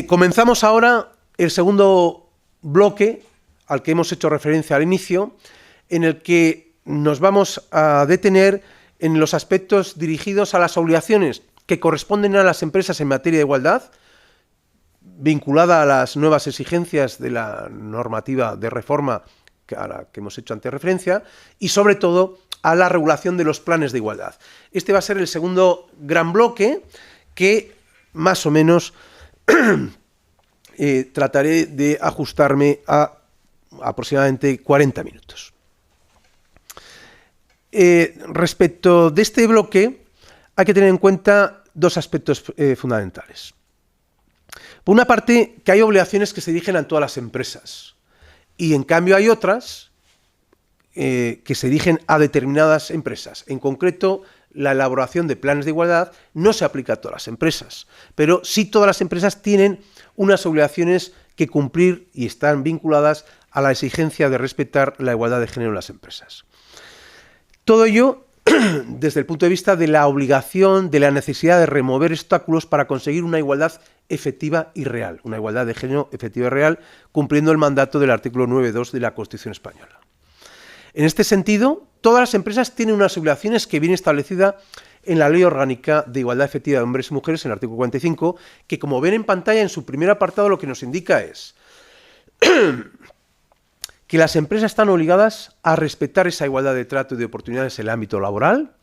Comenzamos ahora el segundo bloque al que hemos hecho referencia al inicio, en el que nos vamos a detener en los aspectos dirigidos a las obligaciones que corresponden a las empresas en materia de igualdad, vinculada a las nuevas exigencias de la normativa de reforma a la que hemos hecho antes referencia, y sobre todo a la regulación de los planes de igualdad. Este va a ser el segundo gran bloque que más o menos trataré de ajustarme a aproximadamente 40 minutos. Respecto de este bloque, hay que tener en cuenta dos aspectos fundamentales. Por una parte, que hay obligaciones que se dirigen a todas las empresas, y en cambio hay otras que se dirigen a determinadas empresas. En concreto, la elaboración de planes de igualdad no se aplica a todas las empresas, pero sí todas las empresas tienen unas obligaciones que cumplir y están vinculadas a la exigencia de respetar la igualdad de género en las empresas. Todo ello desde el punto de vista de la obligación, de la necesidad de remover obstáculos para conseguir una igualdad efectiva y real, una igualdad de género efectiva y real, cumpliendo el mandato del artículo 9.2 de la Constitución española. En este sentido, todas las empresas tienen unas obligaciones que viene establecida en la Ley Orgánica de Igualdad Efectiva de Hombres y Mujeres, en el artículo 45, que, como ven en pantalla, en su primer apartado lo que nos indica es que las empresas están obligadas a respetar esa igualdad de trato y de oportunidades en el ámbito laboral,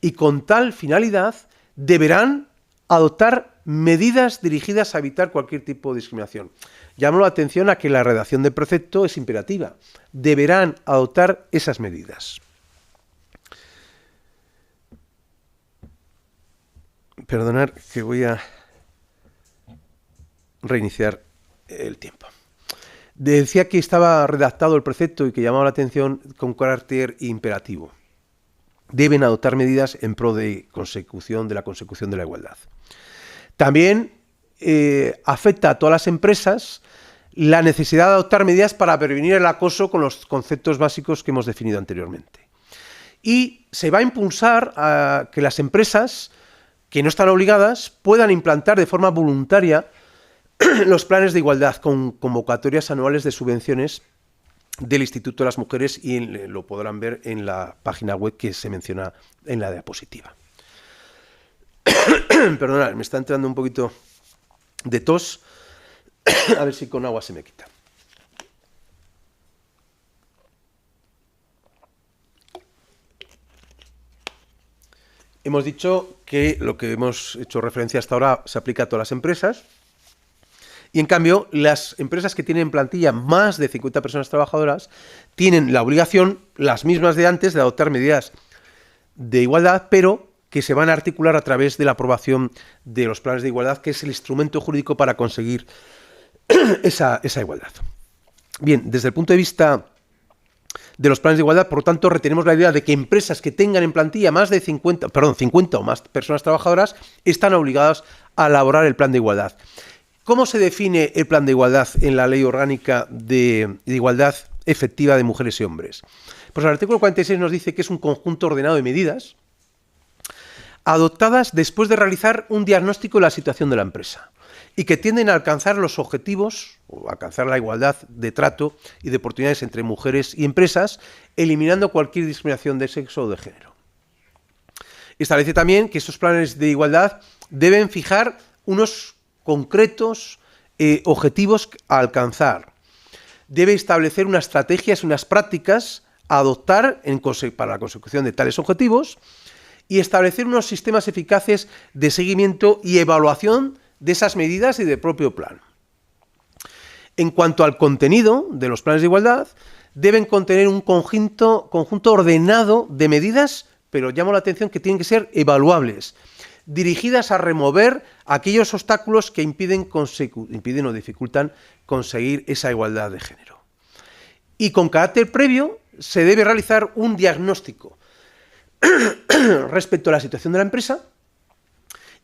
y con tal finalidad deberán adoptar medidas dirigidas a evitar cualquier tipo de discriminación. Llamo la atención a que la redacción del precepto es imperativa. Deberán adoptar esas medidas. Perdonad que voy a reiniciar el tiempo. Decía que estaba redactado el precepto y que llamaba la atención con carácter imperativo. Deben adoptar medidas en pro de la consecución de la igualdad. También afecta a todas las empresas la necesidad de adoptar medidas para prevenir el acoso con los conceptos básicos que hemos definido anteriormente. Y se va a impulsar a que las empresas que no están obligadas puedan implantar de forma voluntaria los planes de igualdad con convocatorias anuales de subvenciones del Instituto de las Mujeres, y lo podrán ver en la página web que se menciona en la diapositiva. Perdonad, me está entrando un poquito de tos, a ver si con agua se me quita. Hemos dicho que lo que hemos hecho referencia hasta ahora se aplica a todas las empresas, y en cambio las empresas que tienen en plantilla más de 50 personas trabajadoras tienen la obligación, las mismas de antes, de adoptar medidas de igualdad, pero que se van a articular a través de la aprobación de los planes de igualdad, que es el instrumento jurídico para conseguir esa igualdad. Bien, desde el punto de vista de los planes de igualdad, por lo tanto, retenemos la idea de que empresas que tengan en plantilla más de 50 o más personas trabajadoras están obligadas a elaborar el plan de igualdad. ¿Cómo se define el plan de igualdad en la Ley Orgánica de Igualdad Efectiva de Mujeres y Hombres? Pues el artículo 46 nos dice que es un conjunto ordenado de medidas adoptadas después de realizar un diagnóstico de la situación de la empresa y que tienden a alcanzar los objetivos o a alcanzar la igualdad de trato y de oportunidades entre mujeres y empresas, eliminando cualquier discriminación de sexo o de género. Establece también que estos planes de igualdad deben fijar unos concretos objetivos a alcanzar. Debe establecer unas estrategias y unas prácticas a adoptar para la consecución de tales objetivos, y establecer unos sistemas eficaces de seguimiento y evaluación de esas medidas y del propio plan. En cuanto al contenido de los planes de igualdad, deben contener un conjunto ordenado de medidas, pero llamo la atención que tienen que ser evaluables, dirigidas a remover aquellos obstáculos que impiden o dificultan conseguir esa igualdad de género. Y con carácter previo se debe realizar un diagnóstico respecto a la situación de la empresa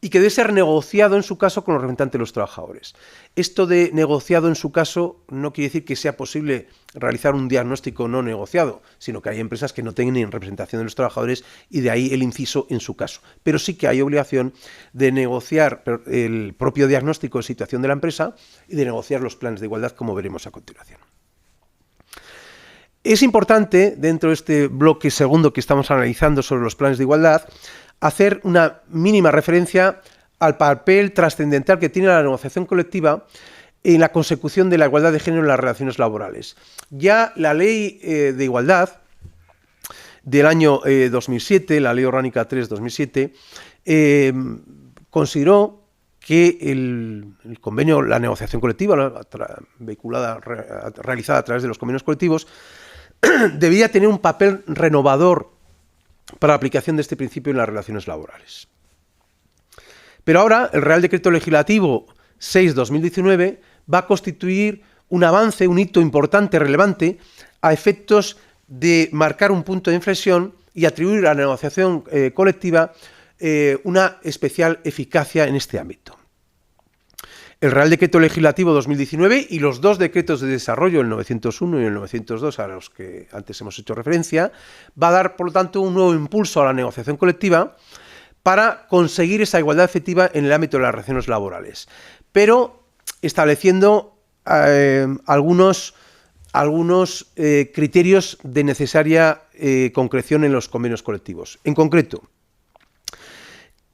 y que debe ser negociado en su caso con los representantes de los trabajadores. Esto de negociado en su caso no quiere decir que sea posible realizar un diagnóstico no negociado, sino que hay empresas que no tienen representación de los trabajadores y de ahí el inciso en su caso. Pero sí que hay obligación de negociar el propio diagnóstico de situación de la empresa y de negociar los planes de igualdad, como veremos a continuación. Es importante, dentro de este bloque segundo que estamos analizando sobre los planes de igualdad, hacer una mínima referencia al papel trascendental que tiene la negociación colectiva en la consecución de la igualdad de género en las relaciones laborales. Ya la Ley de Igualdad del año 2007, la Ley Orgánica 3/2007, consideró que el convenio, la negociación colectiva, realizada a través de los convenios colectivos, debía tener un papel renovador para la aplicación de este principio en las relaciones laborales. Pero ahora el Real Decreto Legislativo 6/2019 va a constituir un avance, un hito importante, relevante, a efectos de marcar un punto de inflexión y atribuir a la negociación colectiva una especial eficacia en este ámbito. El Real Decreto Legislativo 2019 y los dos decretos de desarrollo, el 901 y el 902, a los que antes hemos hecho referencia, va a dar, por lo tanto, un nuevo impulso a la negociación colectiva para conseguir esa igualdad efectiva en el ámbito de las relaciones laborales, pero estableciendo algunos criterios de necesaria concreción en los convenios colectivos. En concreto,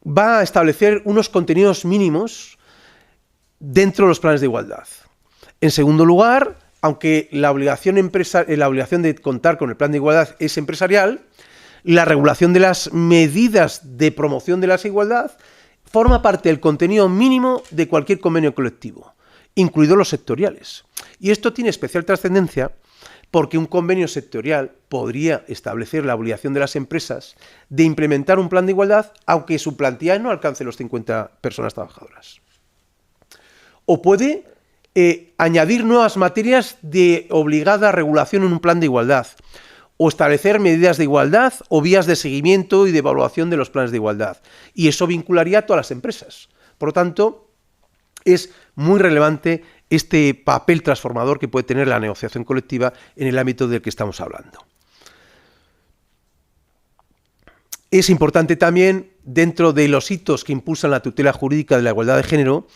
va a establecer unos contenidos mínimos dentro de los planes de igualdad. En segundo lugar, aunque la obligación de contar con el plan de igualdad es empresarial, la regulación de las medidas de promoción de la igualdad forma parte del contenido mínimo de cualquier convenio colectivo, incluidos los sectoriales. Y esto tiene especial trascendencia porque un convenio sectorial podría establecer la obligación de las empresas de implementar un plan de igualdad, aunque su plantilla no alcance los 50 personas trabajadoras. O puede añadir nuevas materias de obligada regulación en un plan de igualdad, o establecer medidas de igualdad o vías de seguimiento y de evaluación de los planes de igualdad. Y eso vincularía a todas las empresas. Por lo tanto, es muy relevante este papel transformador que puede tener la negociación colectiva en el ámbito del que estamos hablando. Es importante también, dentro de los hitos que impulsan la tutela jurídica de la igualdad de género,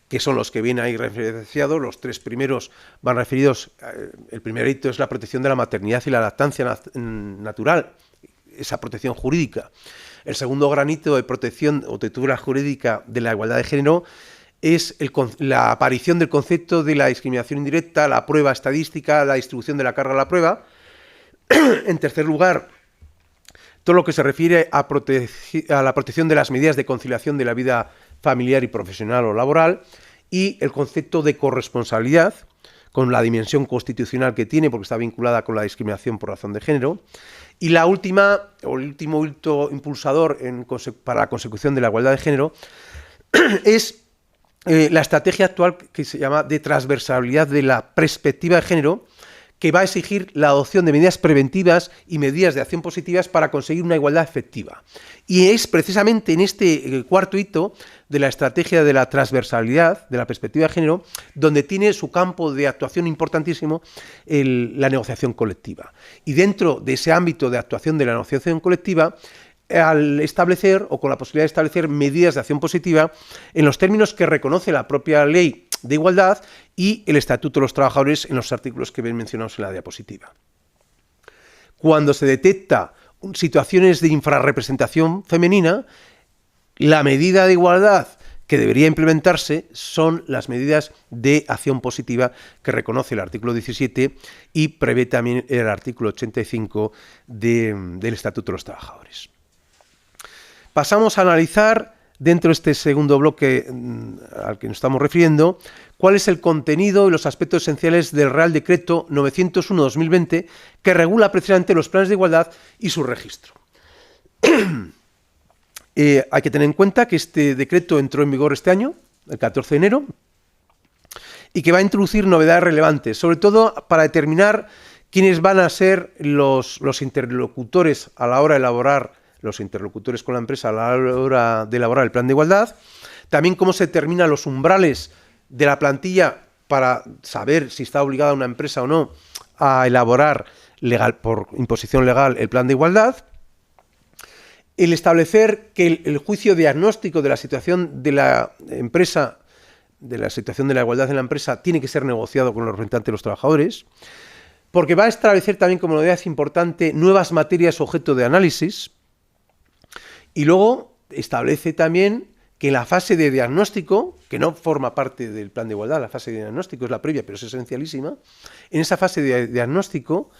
que son los que vienen ahí referenciados, los tres primeros van referidos, el primer hito es la protección de la maternidad y la lactancia natural, esa protección jurídica. El segundo gran hito de protección o tutela jurídica de la igualdad de género es la aparición del concepto de la discriminación indirecta, la prueba estadística, la distribución de la carga de la prueba. En tercer lugar, todo lo que se refiere a la protección de las medidas de conciliación de la vida familiar y profesional o laboral, y el concepto de corresponsabilidad, con la dimensión constitucional que tiene, porque está vinculada con la discriminación por razón de género. Y la última, o el último hito impulsador para la consecución de la igualdad de género, es la estrategia actual que se llama de transversalidad de la perspectiva de género, que va a exigir la adopción de medidas preventivas y medidas de acción positivas para conseguir una igualdad efectiva. Y es precisamente en este cuarto hito de la estrategia de la transversalidad, de la perspectiva de género, donde tiene su campo de actuación importantísimo la negociación colectiva. Y dentro de ese ámbito de actuación de la negociación colectiva, al establecer o con la posibilidad de establecer medidas de acción positiva en los términos que reconoce la propia ley de igualdad y el Estatuto de los Trabajadores en los artículos que ven mencionados en la diapositiva. Cuando se detecta situaciones de infrarrepresentación femenina, la medida de igualdad que debería implementarse son las medidas de acción positiva que reconoce el artículo 17 y prevé también el artículo 85 del Estatuto de los Trabajadores. Pasamos a analizar, dentro de este segundo bloque al que nos estamos refiriendo, cuál es el contenido y los aspectos esenciales del Real Decreto 901/2020 que regula precisamente los planes de igualdad y su registro. Hay que tener en cuenta que este decreto entró en vigor este año, el 14 de enero, y que va a introducir novedades relevantes, sobre todo para determinar quiénes van a ser los interlocutores a la hora de elaborar los interlocutores con la empresa a la hora de elaborar el plan de igualdad. También cómo se determinan los umbrales de la plantilla para saber si está obligada una empresa o no a elaborar por imposición legal el plan de igualdad. El establecer que el juicio diagnóstico de la situación de la empresa, de la situación de la igualdad en la empresa, tiene que ser negociado con los representantes de los trabajadores, porque va a establecer también, como novedad importante, nuevas materias objeto de análisis, y luego establece también que en la fase de diagnóstico, que no forma parte del plan de igualdad, la fase de diagnóstico es la previa, pero es esencialísima, en esa fase de diagnóstico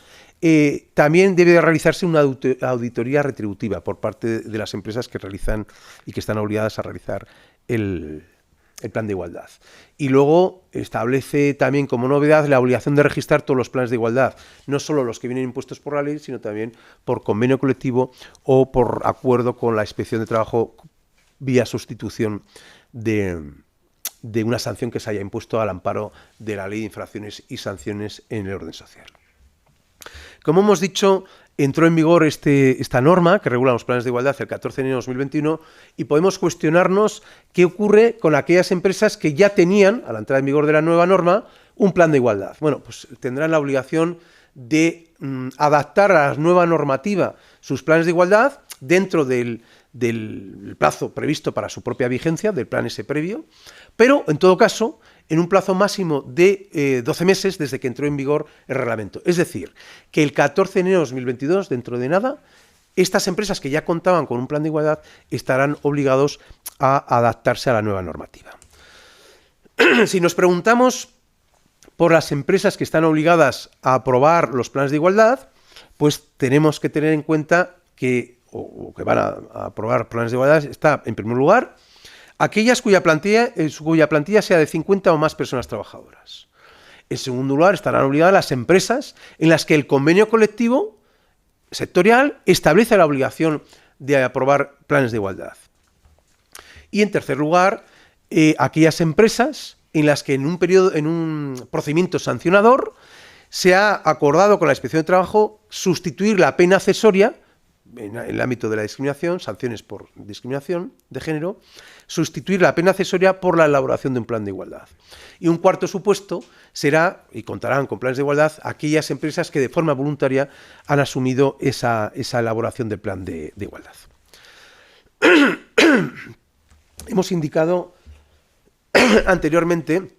también debe realizarse una auditoría retributiva por parte de las empresas que realizan y que están obligadas a realizar el plan de igualdad. Y luego establece también como novedad la obligación de registrar todos los planes de igualdad, no solo los que vienen impuestos por la ley, sino también por convenio colectivo o por acuerdo con la Inspección de Trabajo vía sustitución de una sanción que se haya impuesto al amparo de la Ley de Infracciones y Sanciones en el orden social. Como hemos dicho, entró en vigor esta norma que regula los planes de igualdad el 14 de enero de 2021 y podemos cuestionarnos qué ocurre con aquellas empresas que ya tenían, a la entrada en vigor de la nueva norma, un plan de igualdad. Bueno, pues tendrán la obligación de adaptar a la nueva normativa sus planes de igualdad dentro del plazo previsto para su propia vigencia, del plan ese previo, pero en todo caso en un plazo máximo de 12 meses desde que entró en vigor el reglamento. Es decir, que el 14 de enero de 2022, dentro de nada, estas empresas que ya contaban con un plan de igualdad estarán obligados a adaptarse a la nueva normativa. Si nos preguntamos por las empresas que están obligadas a aprobar los planes de igualdad, pues tenemos que tener en cuenta que van a aprobar planes de igualdad está, en primer lugar, aquellas cuya plantilla sea de 50 o más personas trabajadoras. En segundo lugar, estarán obligadas las empresas en las que el convenio colectivo sectorial establece la obligación de aprobar planes de igualdad. Y en tercer lugar, aquellas empresas en las que en un procedimiento sancionador se ha acordado con la Inspección de Trabajo sustituir la pena accesoria en el ámbito de la discriminación, sanciones por discriminación de género, sustituir la pena accesoria por la elaboración de un plan de igualdad. Y un cuarto supuesto será, y contarán con planes de igualdad, aquellas empresas que de forma voluntaria han asumido esa elaboración del plan de igualdad. Hemos indicado anteriormente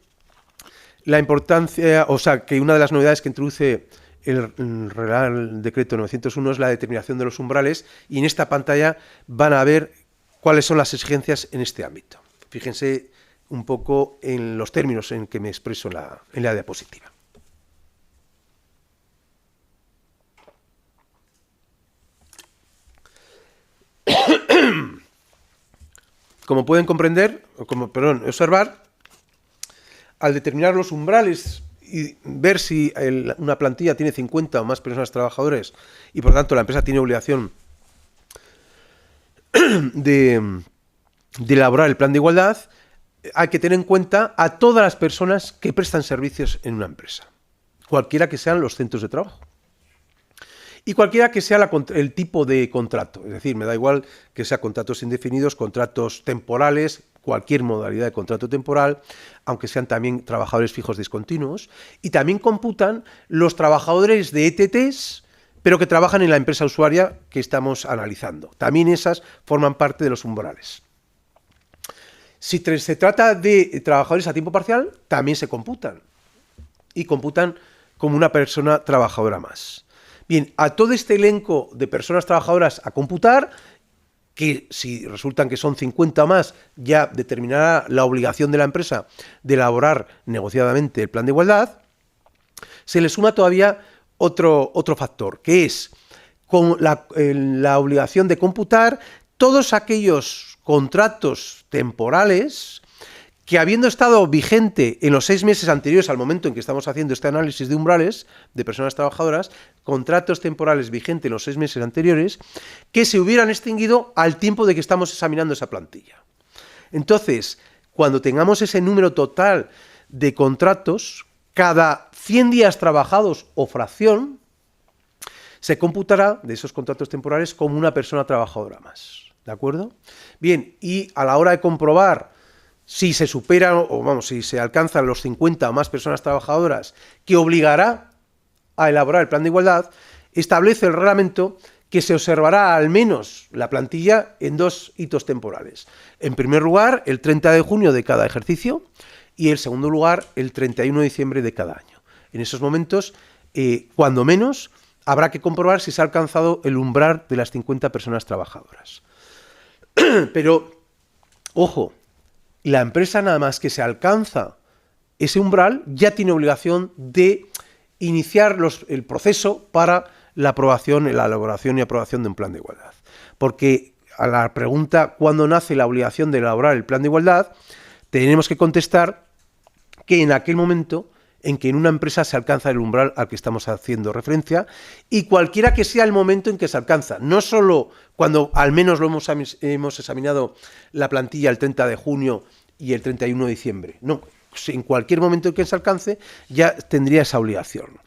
la importancia, o sea, que una de las novedades que introduce el Real Decreto 901 es la determinación de los umbrales, y en esta pantalla van a ver cuáles son las exigencias en este ámbito. Fíjense un poco en los términos en que me expreso en la diapositiva. Como pueden comprender, observar, al determinar los umbrales y ver si una plantilla tiene 50 o más personas trabajadoras y por tanto la empresa tiene obligación de elaborar el plan de igualdad, hay que tener en cuenta a todas las personas que prestan servicios en una empresa, cualquiera que sean los centros de trabajo y cualquiera que sea el tipo de contrato. Es decir, me da igual que sea contratos indefinidos, contratos temporales, cualquier modalidad de contrato temporal, aunque sean también trabajadores fijos discontinuos, y también computan los trabajadores de ETTs, pero que trabajan en la empresa usuaria que estamos analizando. También esas forman parte de los umbrales. Si se trata de trabajadores a tiempo parcial, también se computan, y computan como una persona trabajadora más. Bien, a todo este elenco de personas trabajadoras a computar, que si resultan que son 50 o más, ya determinará la obligación de la empresa de elaborar negociadamente el plan de igualdad, se le suma todavía otro factor, que es con la obligación de computar todos aquellos contratos temporales que, habiendo estado vigente en los 6 meses anteriores al momento en que estamos haciendo este análisis de umbrales de personas trabajadoras, contratos temporales vigentes en los 6 meses anteriores, que se hubieran extinguido al tiempo de que estamos examinando esa plantilla. Entonces, cuando tengamos ese número total de contratos, cada 100 días trabajados o fracción, se computará de esos contratos temporales como una persona trabajadora más. ¿De acuerdo? Bien, y a la hora de comprobar si se superan o vamos, si se alcanzan los 50 o más personas trabajadoras que obligará a elaborar el plan de igualdad, establece el reglamento que se observará al menos la plantilla en 2 hitos temporales. En primer lugar, el 30 de junio de cada ejercicio y en segundo lugar, el 31 de diciembre de cada año. En esos momentos, cuando menos, habrá que comprobar si se ha alcanzado el umbral de las 50 personas trabajadoras. Pero, ojo, la empresa nada más que se alcanza ese umbral ya tiene obligación de iniciar el proceso para la aprobación, la elaboración y aprobación de un plan de igualdad. Porque a la pregunta ¿cuándo nace la obligación de elaborar el plan de igualdad?, tenemos que contestar que en aquel momento en que en una empresa se alcanza el umbral al que estamos haciendo referencia, y cualquiera que sea el momento en que se alcanza, no solo cuando al menos lo hemos examinado la plantilla el 30 de junio y el 31 de diciembre, no, en cualquier momento en que se alcance ya tendría esa obligación.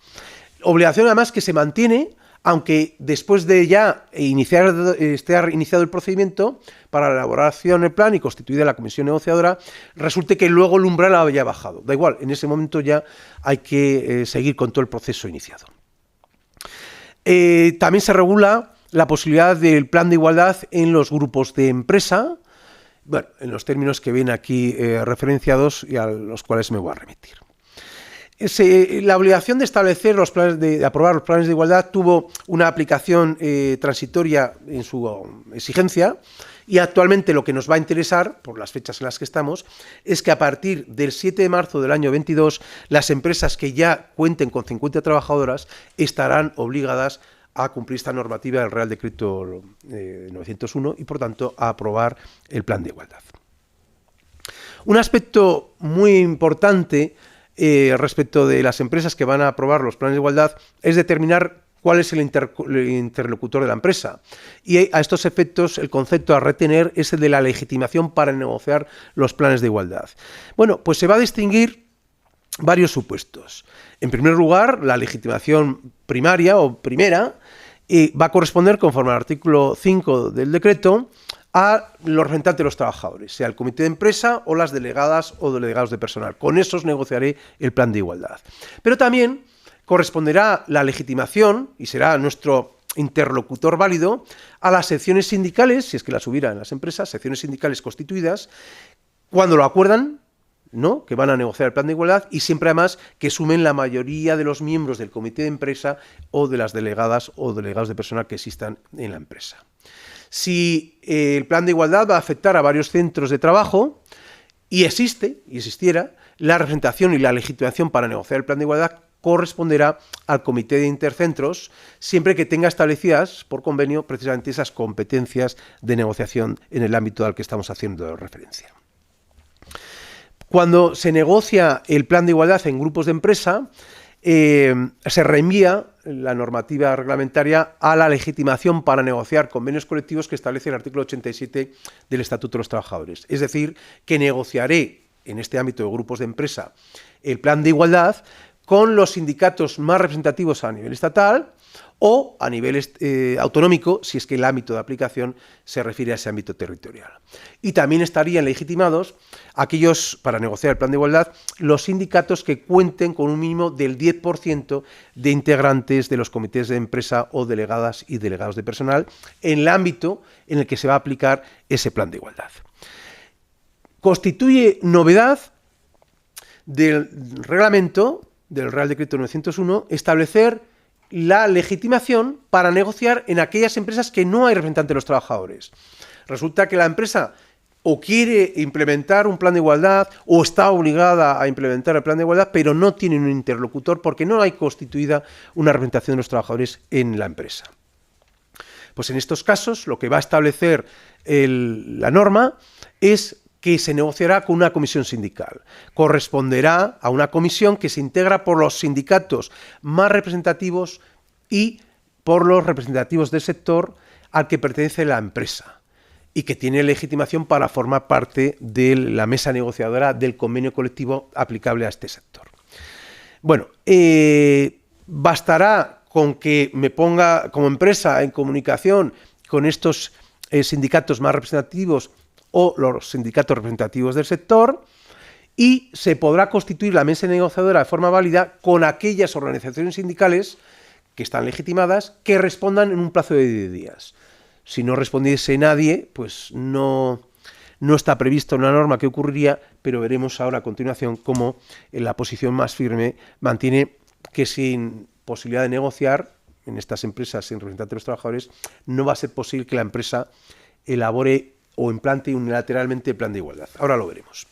Obligación además que se mantiene aunque después de ya estar iniciado el procedimiento para la elaboración del plan y constituida la comisión negociadora, resulte que luego el umbral haya bajado. Da igual, en ese momento ya hay que seguir con todo el proceso iniciado. También se regula la posibilidad del plan de igualdad en los grupos de empresa, bueno, en los términos que ven aquí referenciados y a los cuales me voy a remitir. La obligación de establecer los planes de aprobar los planes de igualdad tuvo una aplicación transitoria en su exigencia, y actualmente lo que nos va a interesar, por las fechas en las que estamos, es que a partir del 7 de marzo del año 22, las empresas que ya cuenten con 50 trabajadoras estarán obligadas a cumplir esta normativa del Real Decreto 901 y, por tanto, a aprobar el plan de igualdad. Un aspecto muy importante respecto de las empresas que van a aprobar los planes de igualdad es determinar cuál es el interlocutor de la empresa. Y a estos efectos el concepto a retener es el de la legitimación para negociar los planes de igualdad. Bueno, pues se va a distinguir varios supuestos. En primer lugar, la legitimación primaria o primera va a corresponder, conforme al artículo 5 del decreto, a los representantes de los trabajadores, sea el comité de empresa o las delegadas o delegados de personal. Con esos negociaré el plan de igualdad. Pero también corresponderá la legitimación, y será nuestro interlocutor válido, a las secciones sindicales, si es que las hubiera en las empresas, secciones sindicales constituidas, cuando lo acuerdan, ¿no?, que van a negociar el plan de igualdad, y siempre además que sumen la mayoría de los miembros del comité de empresa o de las delegadas o delegados de personal que existan en la empresa. Si el plan de igualdad va a afectar a varios centros de trabajo y existiera, la representación y la legitimación para negociar el plan de igualdad corresponderá al comité de intercentros, siempre que tenga establecidas por convenio precisamente esas competencias de negociación en el ámbito al que estamos haciendo referencia. Cuando se negocia el plan de igualdad en grupos de empresa, se reenvía la normativa reglamentaria a la legitimación para negociar convenios colectivos que establece el artículo 87 del Estatuto de los Trabajadores. Es decir, que negociaré en este ámbito de grupos de empresa el plan de igualdad con los sindicatos más representativos a nivel estatal o a nivel autonómico, si es que el ámbito de aplicación se refiere a ese ámbito territorial. Y también estarían legitimados aquellos, para negociar el plan de igualdad, los sindicatos que cuenten con un mínimo del 10% de integrantes de los comités de empresa o delegadas y delegados de personal en el ámbito en el que se va a aplicar ese plan de igualdad. Constituye novedad del reglamento, del Real Decreto 901, establecer la legitimación para negociar en aquellas empresas que no hay representante de los trabajadores. Resulta que la empresa o quiere implementar un plan de igualdad o está obligada a implementar el plan de igualdad, pero no tiene un interlocutor porque no hay constituida una representación de los trabajadores en la empresa. Pues en estos casos lo que va a establecer la norma es que se negociará con una comisión sindical. Corresponderá a una comisión que se integra por los sindicatos más representativos y por los representativos del sector al que pertenece la empresa y que tiene legitimación para formar parte de la mesa negociadora del convenio colectivo aplicable a este sector. Bueno, bastará con que me ponga como empresa en comunicación con estos sindicatos más representativos o los sindicatos representativos del sector, y se podrá constituir la mesa negociadora de forma válida con aquellas organizaciones sindicales que están legitimadas, que respondan en un plazo de 10 días. Si no respondiese nadie, pues no está prevista una norma que ocurriría, pero veremos ahora a continuación cómo la posición más firme mantiene que sin posibilidad de negociar en estas empresas sin representantes de los trabajadores, no va a ser posible que la empresa elabore o implante unilateralmente el plan de igualdad. Ahora lo veremos.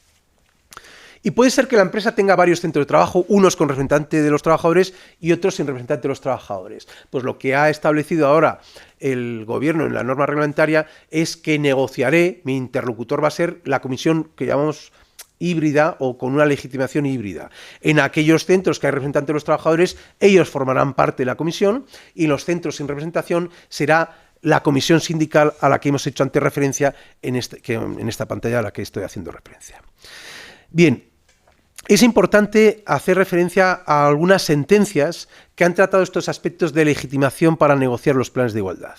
Y puede ser que la empresa tenga varios centros de trabajo, unos con representante de los trabajadores y otros sin representante de los trabajadores. Pues lo que ha establecido ahora el Gobierno en la norma reglamentaria es que negociaré, mi interlocutor va a ser la comisión que llamamos híbrida o con una legitimación híbrida. En aquellos centros que hay representante de los trabajadores, ellos formarán parte de la comisión, y en los centros sin representación será la comisión sindical a la que hemos hecho antes referencia en esta pantalla a la que estoy haciendo referencia. Bien. Es importante hacer referencia a algunas sentencias que han tratado estos aspectos de legitimación para negociar los planes de igualdad.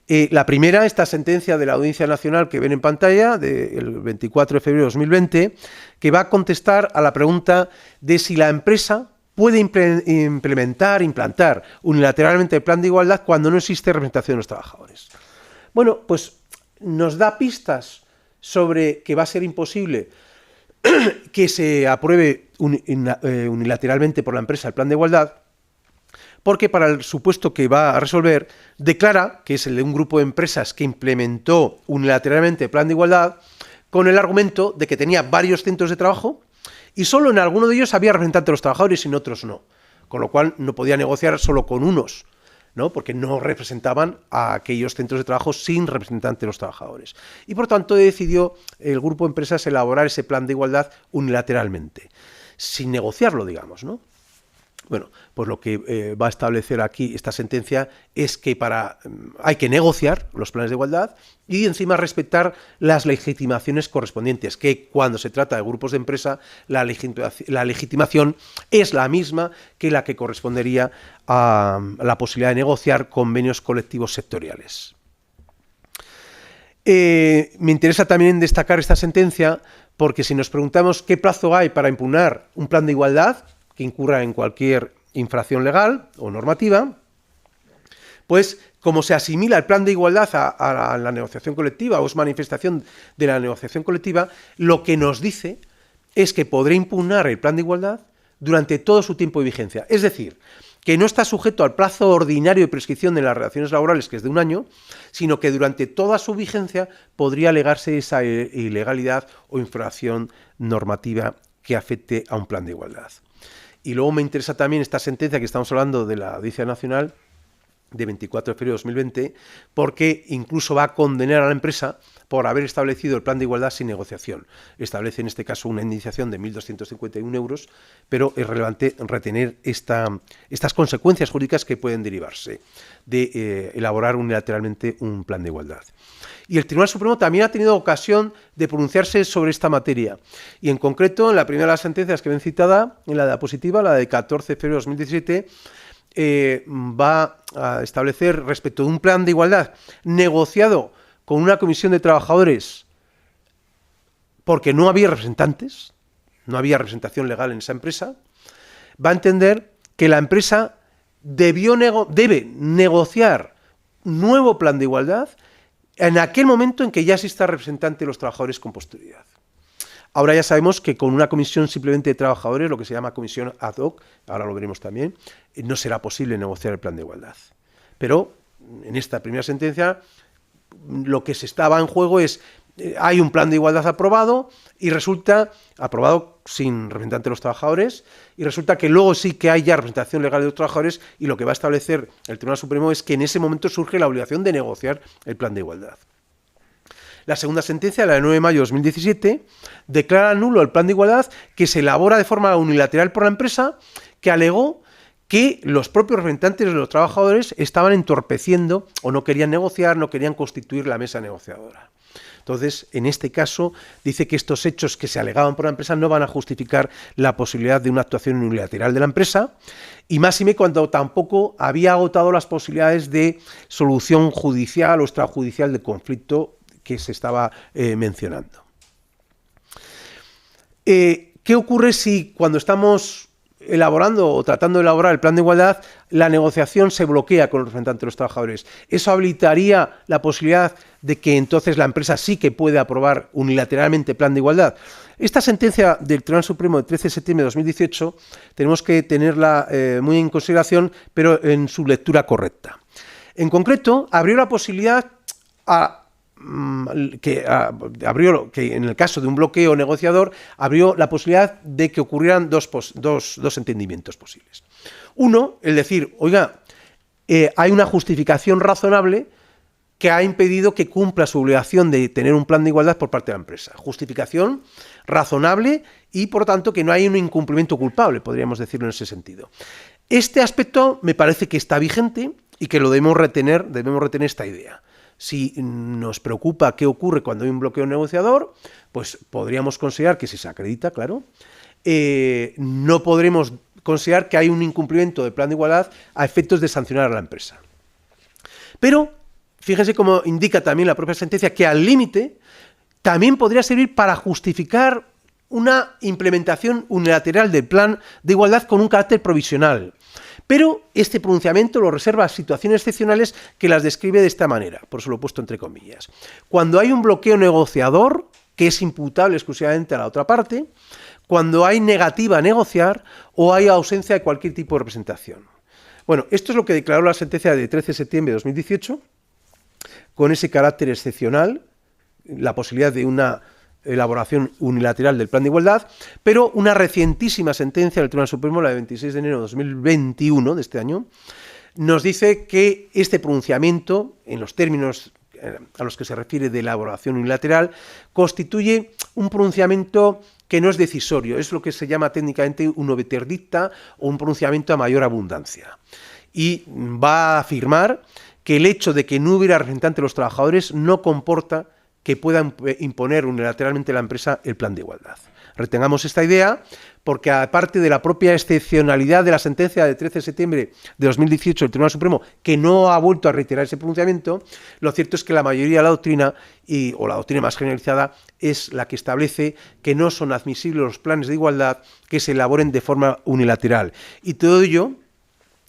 La primera, esta sentencia de la Audiencia Nacional que ven en pantalla, del 24 de febrero de 2020, que va a contestar a la pregunta de si la empresa puede implantar unilateralmente el plan de igualdad cuando no existe representación de los trabajadores. Bueno, pues nos da pistas sobre que va a ser imposible que se apruebe unilateralmente por la empresa el plan de igualdad, porque para el supuesto que va a resolver, declara que es el de un grupo de empresas que implementó unilateralmente el plan de igualdad con el argumento de que tenía varios centros de trabajo y solo en alguno de ellos había representantes de los trabajadores y en otros no, con lo cual no podía negociar solo con unos, ¿no? Porque no representaban a aquellos centros de trabajo sin representante de los trabajadores. Y por tanto decidió el grupo de empresas elaborar ese plan de igualdad unilateralmente, sin negociarlo, digamos, ¿no? Bueno, pues lo que va a establecer aquí esta sentencia es que hay que negociar los planes de igualdad y encima respetar las legitimaciones correspondientes, que cuando se trata de grupos de empresa la legitimación es la misma que la que correspondería a la posibilidad de negociar convenios colectivos sectoriales. Me interesa también destacar esta sentencia porque si nos preguntamos qué plazo hay para impugnar un plan de igualdad que incurra en cualquier infracción legal o normativa, pues como se asimila el plan de igualdad a la negociación colectiva o es manifestación de la negociación colectiva, lo que nos dice es que podré impugnar el plan de igualdad durante todo su tiempo de vigencia. Es decir, que no está sujeto al plazo ordinario de prescripción de las relaciones laborales, que es de 1 año, sino que durante toda su vigencia podría alegarse esa ilegalidad o infracción normativa que afecte a un plan de igualdad. Y luego me interesa también esta sentencia que estamos hablando de la Audiencia Nacional de 24 de febrero de 2020, porque incluso va a condenar a la empresa por haber establecido el plan de igualdad sin negociación. Establece en este caso una indemnización de 1.251 euros, pero es relevante retener estas consecuencias jurídicas que pueden derivarse de elaborar unilateralmente un plan de igualdad. Y el Tribunal Supremo también ha tenido ocasión de pronunciarse sobre esta materia. Y en concreto, en la primera de las sentencias que ven citada, en la diapositiva, la de 14 de febrero de 2017, va a establecer respecto de un plan de igualdad negociado con una comisión de trabajadores porque no había representantes, no había representación legal en esa empresa, va a entender que la empresa debe negociar nuevo plan de igualdad en aquel momento en que ya exista representante de los trabajadores con posterioridad. Ahora ya sabemos que con una comisión simplemente de trabajadores, lo que se llama comisión ad hoc, ahora lo veremos también, no será posible negociar el plan de igualdad. Pero en esta primera sentencia lo que se estaba en juego es, hay un plan de igualdad aprobado y resulta, aprobado sin representante de los trabajadores, y resulta que luego sí que hay ya representación legal de los trabajadores y lo que va a establecer el Tribunal Supremo es que en ese momento surge la obligación de negociar el plan de igualdad. La segunda sentencia, la de 9 de mayo de 2017, declara nulo el plan de igualdad que se elabora de forma unilateral por la empresa, que alegó que los propios representantes de los trabajadores estaban entorpeciendo o no querían negociar, no querían constituir la mesa negociadora. Entonces, en este caso, dice que estos hechos que se alegaban por la empresa no van a justificar la posibilidad de una actuación unilateral de la empresa, y máxime cuando tampoco había agotado las posibilidades de solución judicial o extrajudicial del conflicto que se estaba mencionando. ¿Qué ocurre si cuando estamos elaborando o tratando de elaborar el plan de igualdad, la negociación se bloquea con los representantes de los trabajadores? ¿Eso habilitaría la posibilidad de que entonces la empresa sí que puede aprobar unilateralmente el plan de igualdad? Esta sentencia del Tribunal Supremo de 13 de septiembre de 2018 tenemos que tenerla muy en consideración, pero en su lectura correcta. En concreto, abrió la posibilidad que en el caso de un bloqueo negociador, abrió la posibilidad de que ocurrieran dos entendimientos posibles. Uno, el decir, oiga, hay una justificación razonable que ha impedido que cumpla su obligación de tener un plan de igualdad por parte de la empresa. Justificación razonable y, por tanto, que no hay un incumplimiento culpable, podríamos decirlo en ese sentido. Este aspecto me parece que está vigente y que lo debemos retener esta idea. Si nos preocupa qué ocurre cuando hay un bloqueo negociador, pues podríamos considerar que si se acredita, claro, no podremos considerar que hay un incumplimiento del plan de igualdad a efectos de sancionar a la empresa. Pero fíjense cómo indica también la propia sentencia que al límite también podría servir para justificar una implementación unilateral del plan de igualdad con un carácter provisional. Pero este pronunciamiento lo reserva a situaciones excepcionales que las describe de esta manera, por eso lo he puesto entre comillas. Cuando hay un bloqueo negociador que es imputable exclusivamente a la otra parte, cuando hay negativa a negociar o hay ausencia de cualquier tipo de representación. Bueno, esto es lo que declaró la sentencia de 13 de septiembre de 2018, con ese carácter excepcional, la posibilidad de una elaboración unilateral del plan de igualdad, pero una recientísima sentencia del Tribunal Supremo, la de 26 de enero de 2021, de este año, nos dice que este pronunciamiento, en los términos a los que se refiere de elaboración unilateral, constituye un pronunciamiento que no es decisorio, es lo que se llama técnicamente un obiter dicta o un pronunciamiento a mayor abundancia. Y va a afirmar que el hecho de que no hubiera representante de los trabajadores no comporta que pueda imponer unilateralmente la empresa el plan de igualdad. Retengamos esta idea porque, aparte de la propia excepcionalidad de la sentencia de 13 de septiembre de 2018 del Tribunal Supremo, que no ha vuelto a reiterar ese pronunciamiento, lo cierto es que la mayoría de la doctrina, o la doctrina más generalizada, es la que establece que no son admisibles los planes de igualdad que se elaboren de forma unilateral. Y todo ello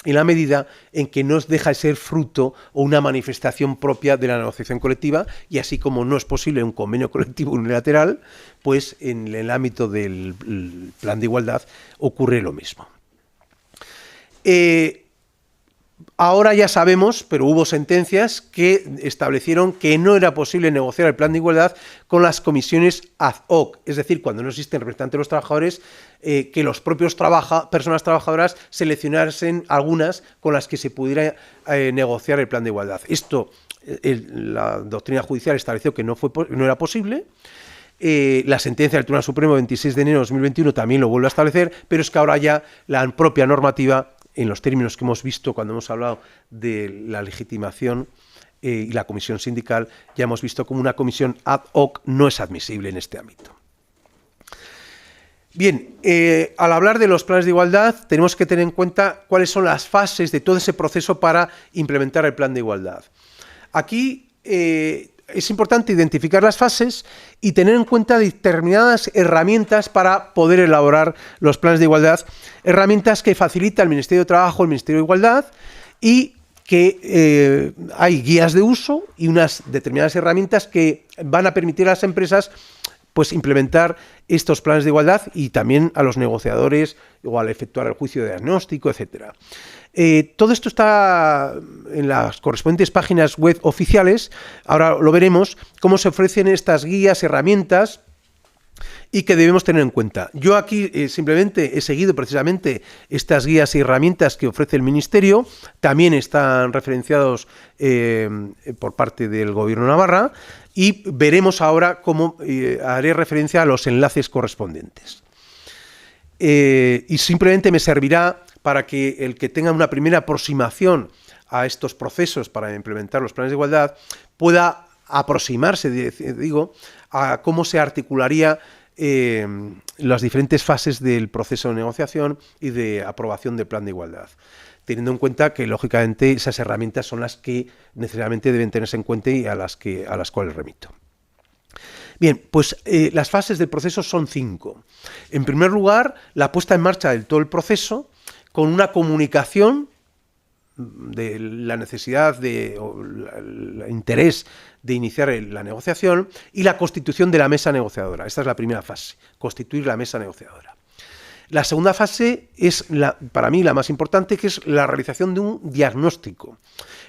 en la medida en que no deja de ser fruto o una manifestación propia de la negociación colectiva, y así como no es posible un convenio colectivo unilateral, pues en el ámbito del plan de igualdad ocurre lo mismo. Ahora ya sabemos, pero hubo sentencias que establecieron que no era posible negociar el plan de igualdad con las comisiones ad hoc, es decir, cuando no existen representantes de los trabajadores, que los propios personas trabajadoras seleccionasen algunas con las que se pudiera negociar el plan de igualdad. Esto, la doctrina judicial estableció que no era posible. La sentencia del Tribunal Supremo 26 de enero de 2021 también lo vuelve a establecer, pero es que ahora ya la propia normativa, en los términos que hemos visto cuando hemos hablado de la legitimación y la comisión sindical, ya hemos visto como una comisión ad hoc no es admisible en este ámbito. Bien, al hablar de los planes de igualdad tenemos que tener en cuenta cuáles son las fases de todo ese proceso para implementar el plan de igualdad. Aquí es importante identificar las fases y tener en cuenta determinadas herramientas para poder elaborar los planes de igualdad, herramientas que facilita el Ministerio de Trabajo, el Ministerio de Igualdad, y que hay guías de uso y unas determinadas herramientas que van a permitir a las empresas pues implementar estos planes de igualdad, y también a los negociadores o al efectuar el juicio de diagnóstico, etcétera. Todo esto está en las correspondientes páginas web oficiales. Ahora lo veremos, cómo se ofrecen estas guías, herramientas, y que debemos tener en cuenta. Yo aquí simplemente he seguido precisamente estas guías y herramientas que ofrece el Ministerio, también están referenciados por parte del Gobierno de Navarra, y veremos ahora cómo haré referencia a los enlaces correspondientes. Y simplemente me servirá para que el que tenga una primera aproximación a estos procesos para implementar los planes de igualdad pueda aproximarse, digo, a cómo se articularía las diferentes fases del proceso de negociación y de aprobación del plan de igualdad, teniendo en cuenta que, lógicamente, esas herramientas son las que necesariamente deben tenerse en cuenta y a las cuales remito. Bien, pues las fases del proceso son 5. En primer lugar, la puesta en marcha de todo el proceso con una comunicación de la necesidad o el interés de iniciar la negociación y la constitución de la mesa negociadora. Esta es la primera fase, constituir la mesa negociadora. La segunda fase es, para mí, la más importante, que es la realización de un diagnóstico.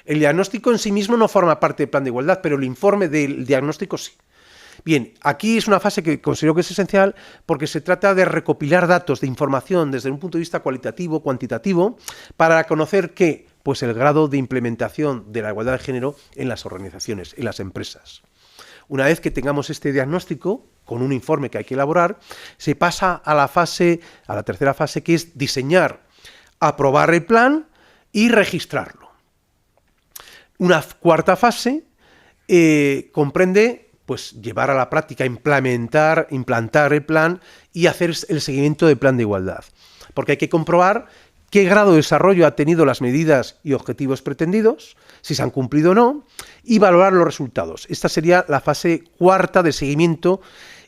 El diagnóstico en sí mismo no forma parte del plan de igualdad, pero el informe del diagnóstico sí. Bien, aquí es una fase que considero que es esencial porque se trata de recopilar datos de información desde un punto de vista cualitativo, cuantitativo, para conocer qué, pues el grado de implementación de la igualdad de género en las organizaciones, en las empresas. Una vez que tengamos este diagnóstico, con un informe que hay que elaborar, se pasa a la tercera fase, que es diseñar, aprobar el plan y registrarlo. Una cuarta fase comprende pues llevar a la práctica, implantar el plan y hacer el seguimiento del plan de igualdad. Porque hay que comprobar qué grado de desarrollo ha tenido las medidas y objetivos pretendidos, si se han cumplido o no, y valorar los resultados. Esta sería la fase cuarta de seguimiento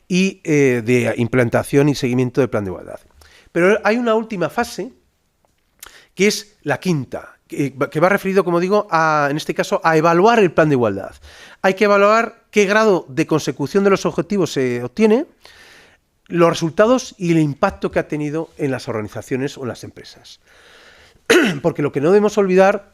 y de implantación y seguimiento del plan de igualdad. Pero hay una última fase, que es la quinta, que va referido, como digo, en este caso, a evaluar el plan de igualdad. Hay que evaluar qué grado de consecución de los objetivos se obtiene, los resultados y el impacto que ha tenido en las organizaciones o en las empresas. Porque lo que no debemos olvidar,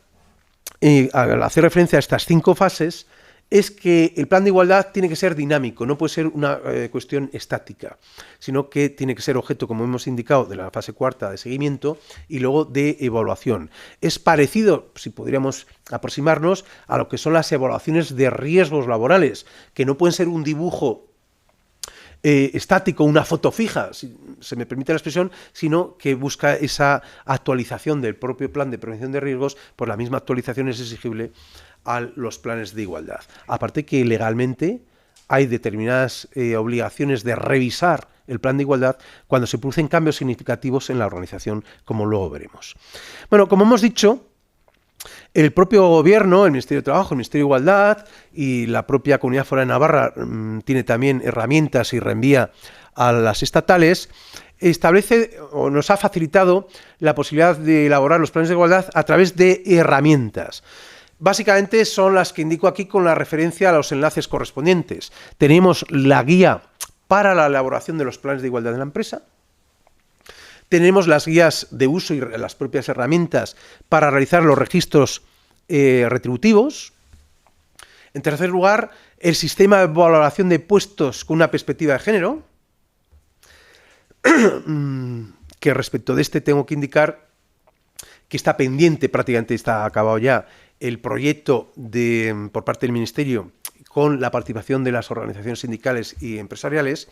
al hacer referencia a estas 5 fases, es que el plan de igualdad tiene que ser dinámico, no puede ser una cuestión estática, sino que tiene que ser objeto, como hemos indicado, de la fase cuarta de seguimiento y luego de evaluación. Es parecido, si podríamos aproximarnos, a lo que son las evaluaciones de riesgos laborales, que no pueden ser un dibujo estático, una foto fija, si se me permite la expresión, sino que busca esa actualización del propio plan de prevención de riesgos, pues la misma actualización es exigible a los planes de igualdad. Aparte que legalmente hay determinadas obligaciones de revisar el plan de igualdad cuando se producen cambios significativos en la organización, como luego veremos. Bueno, como hemos dicho, el propio Gobierno, el Ministerio de Trabajo, el Ministerio de Igualdad y la propia Comunidad Foral de Navarra tiene también herramientas y reenvía a las estatales, establece o nos ha facilitado la posibilidad de elaborar los planes de igualdad a través de herramientas. Básicamente son las que indico aquí con la referencia a los enlaces correspondientes. Tenemos la guía para la elaboración de los planes de igualdad de la empresa. Tenemos las guías de uso y las propias herramientas para realizar los registros retributivos. En tercer lugar, el sistema de valoración de puestos con una perspectiva de género, que respecto de este tengo que indicar que está pendiente, prácticamente está acabado ya, el proyecto por parte del Ministerio con la participación de las organizaciones sindicales y empresariales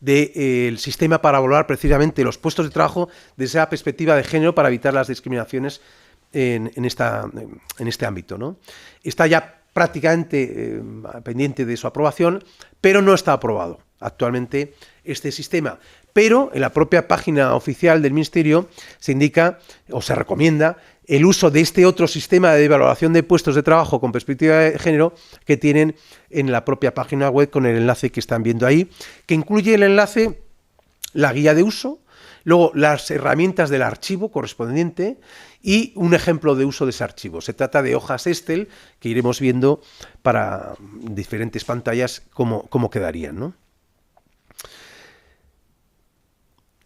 del sistema para valorar precisamente los puestos de trabajo desde esa perspectiva de género para evitar las discriminaciones en este ámbito, ¿no? Está ya prácticamente pendiente de su aprobación, pero no está aprobado actualmente este sistema. Pero en la propia página oficial del Ministerio se indica o se recomienda el uso de este otro sistema de valoración de puestos de trabajo con perspectiva de género que tienen en la propia página web con el enlace que están viendo ahí, que incluye el enlace, la guía de uso, luego las herramientas del archivo correspondiente y un ejemplo de uso de ese archivo. Se trata de hojas Excel que iremos viendo para diferentes pantallas cómo quedarían, ¿no?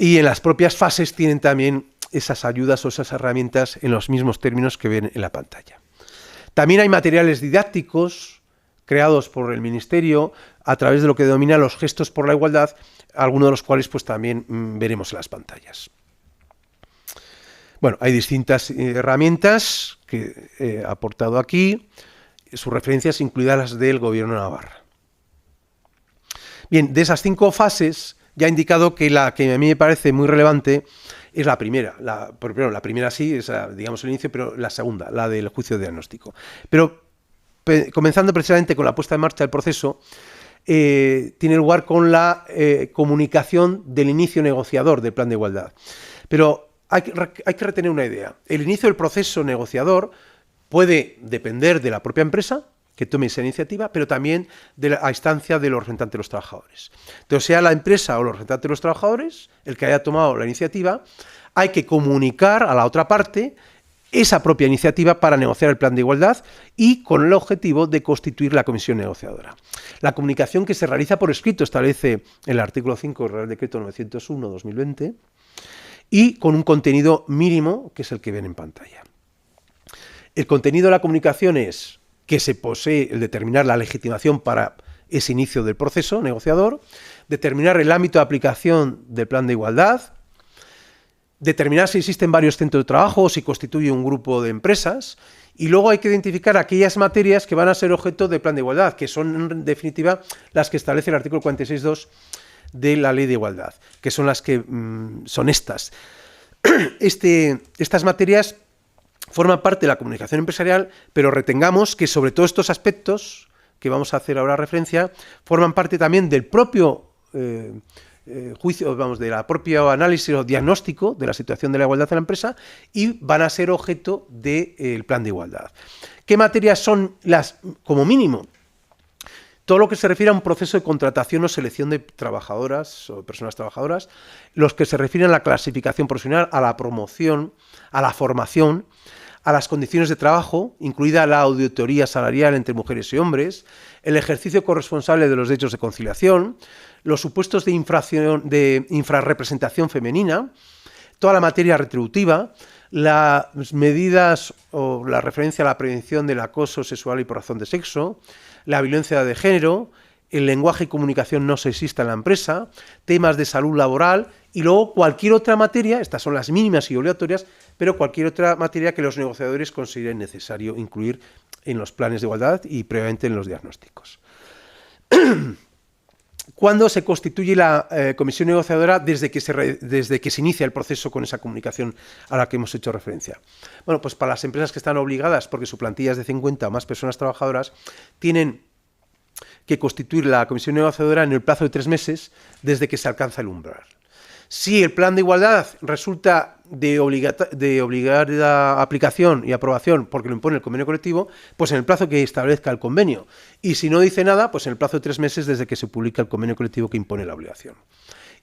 Y en las propias fases tienen también esas ayudas o esas herramientas en los mismos términos que ven en la pantalla. También hay materiales didácticos creados por el Ministerio a través de lo que denomina los gestos por la igualdad, algunos de los cuales pues también veremos en las pantallas. Bueno, hay distintas herramientas que he aportado aquí, sus referencias incluidas las del Gobierno de Navarra. Bien, de esas 5 fases ya he indicado que la que a mí me parece muy relevante es la primera. Primero, la primera sí, es, digamos, el inicio, pero la segunda, la del juicio de diagnóstico. Pero comenzando precisamente con la puesta en marcha del proceso, tiene lugar con la comunicación del inicio negociador del plan de igualdad. Pero hay que retener una idea. El inicio del proceso negociador puede depender de la propia empresa, que tome esa iniciativa, pero también a instancia de los representantes de los trabajadores. Entonces, sea la empresa o los representantes de los trabajadores el que haya tomado la iniciativa, hay que comunicar a la otra parte esa propia iniciativa para negociar el plan de igualdad y con el objetivo de constituir la comisión negociadora. La comunicación que se realiza por escrito establece el artículo 5 del Real Decreto 901/2020 y con un contenido mínimo, que es el que ven en pantalla. El contenido de la comunicación es que se posee el determinar la legitimación para ese inicio del proceso negociador, determinar el ámbito de aplicación del plan de igualdad, determinar si existen varios centros de trabajo o si constituye un grupo de empresas, y luego hay que identificar aquellas materias que van a ser objeto del plan de igualdad, que son en definitiva las que establece el artículo 46.2 de la Ley de Igualdad, que son las que son estas. Estas materias forman parte de la comunicación empresarial, pero retengamos que sobre todos estos aspectos que vamos a hacer ahora referencia, forman parte también del propio juicio, del propio análisis o diagnóstico de la situación de la igualdad en la empresa y van a ser objeto del plan de igualdad. ¿Qué materias son las, como mínimo? Todo lo que se refiere a un proceso de contratación o selección de trabajadoras o personas trabajadoras, los que se refieren a la clasificación profesional, a la promoción, a la formación, a las condiciones de trabajo, incluida la auditoría salarial entre mujeres y hombres, el ejercicio corresponsable de los derechos de conciliación, los supuestos de infrarrepresentación femenina, toda la materia retributiva, las medidas o la referencia a la prevención del acoso sexual y por razón de sexo, la violencia de género, el lenguaje y comunicación no sexista en la empresa, temas de salud laboral y luego cualquier otra materia, estas son las mínimas y obligatorias, pero cualquier otra materia que los negociadores consideren necesario incluir en los planes de igualdad y previamente en los diagnósticos. ¿Cuándo se constituye la comisión negociadora desde que se inicia el proceso con esa comunicación a la que hemos hecho referencia? Bueno, pues para las empresas que están obligadas, porque su plantilla es de 50 o más personas trabajadoras, tienen que constituir la comisión negociadora en el plazo de 3 meses desde que se alcanza el umbral. Si el plan de igualdad resulta de obligada aplicación y aprobación porque lo impone el convenio colectivo, pues en el plazo que establezca el convenio. Y si no dice nada, pues en el plazo de 3 meses desde que se publica el convenio colectivo que impone la obligación.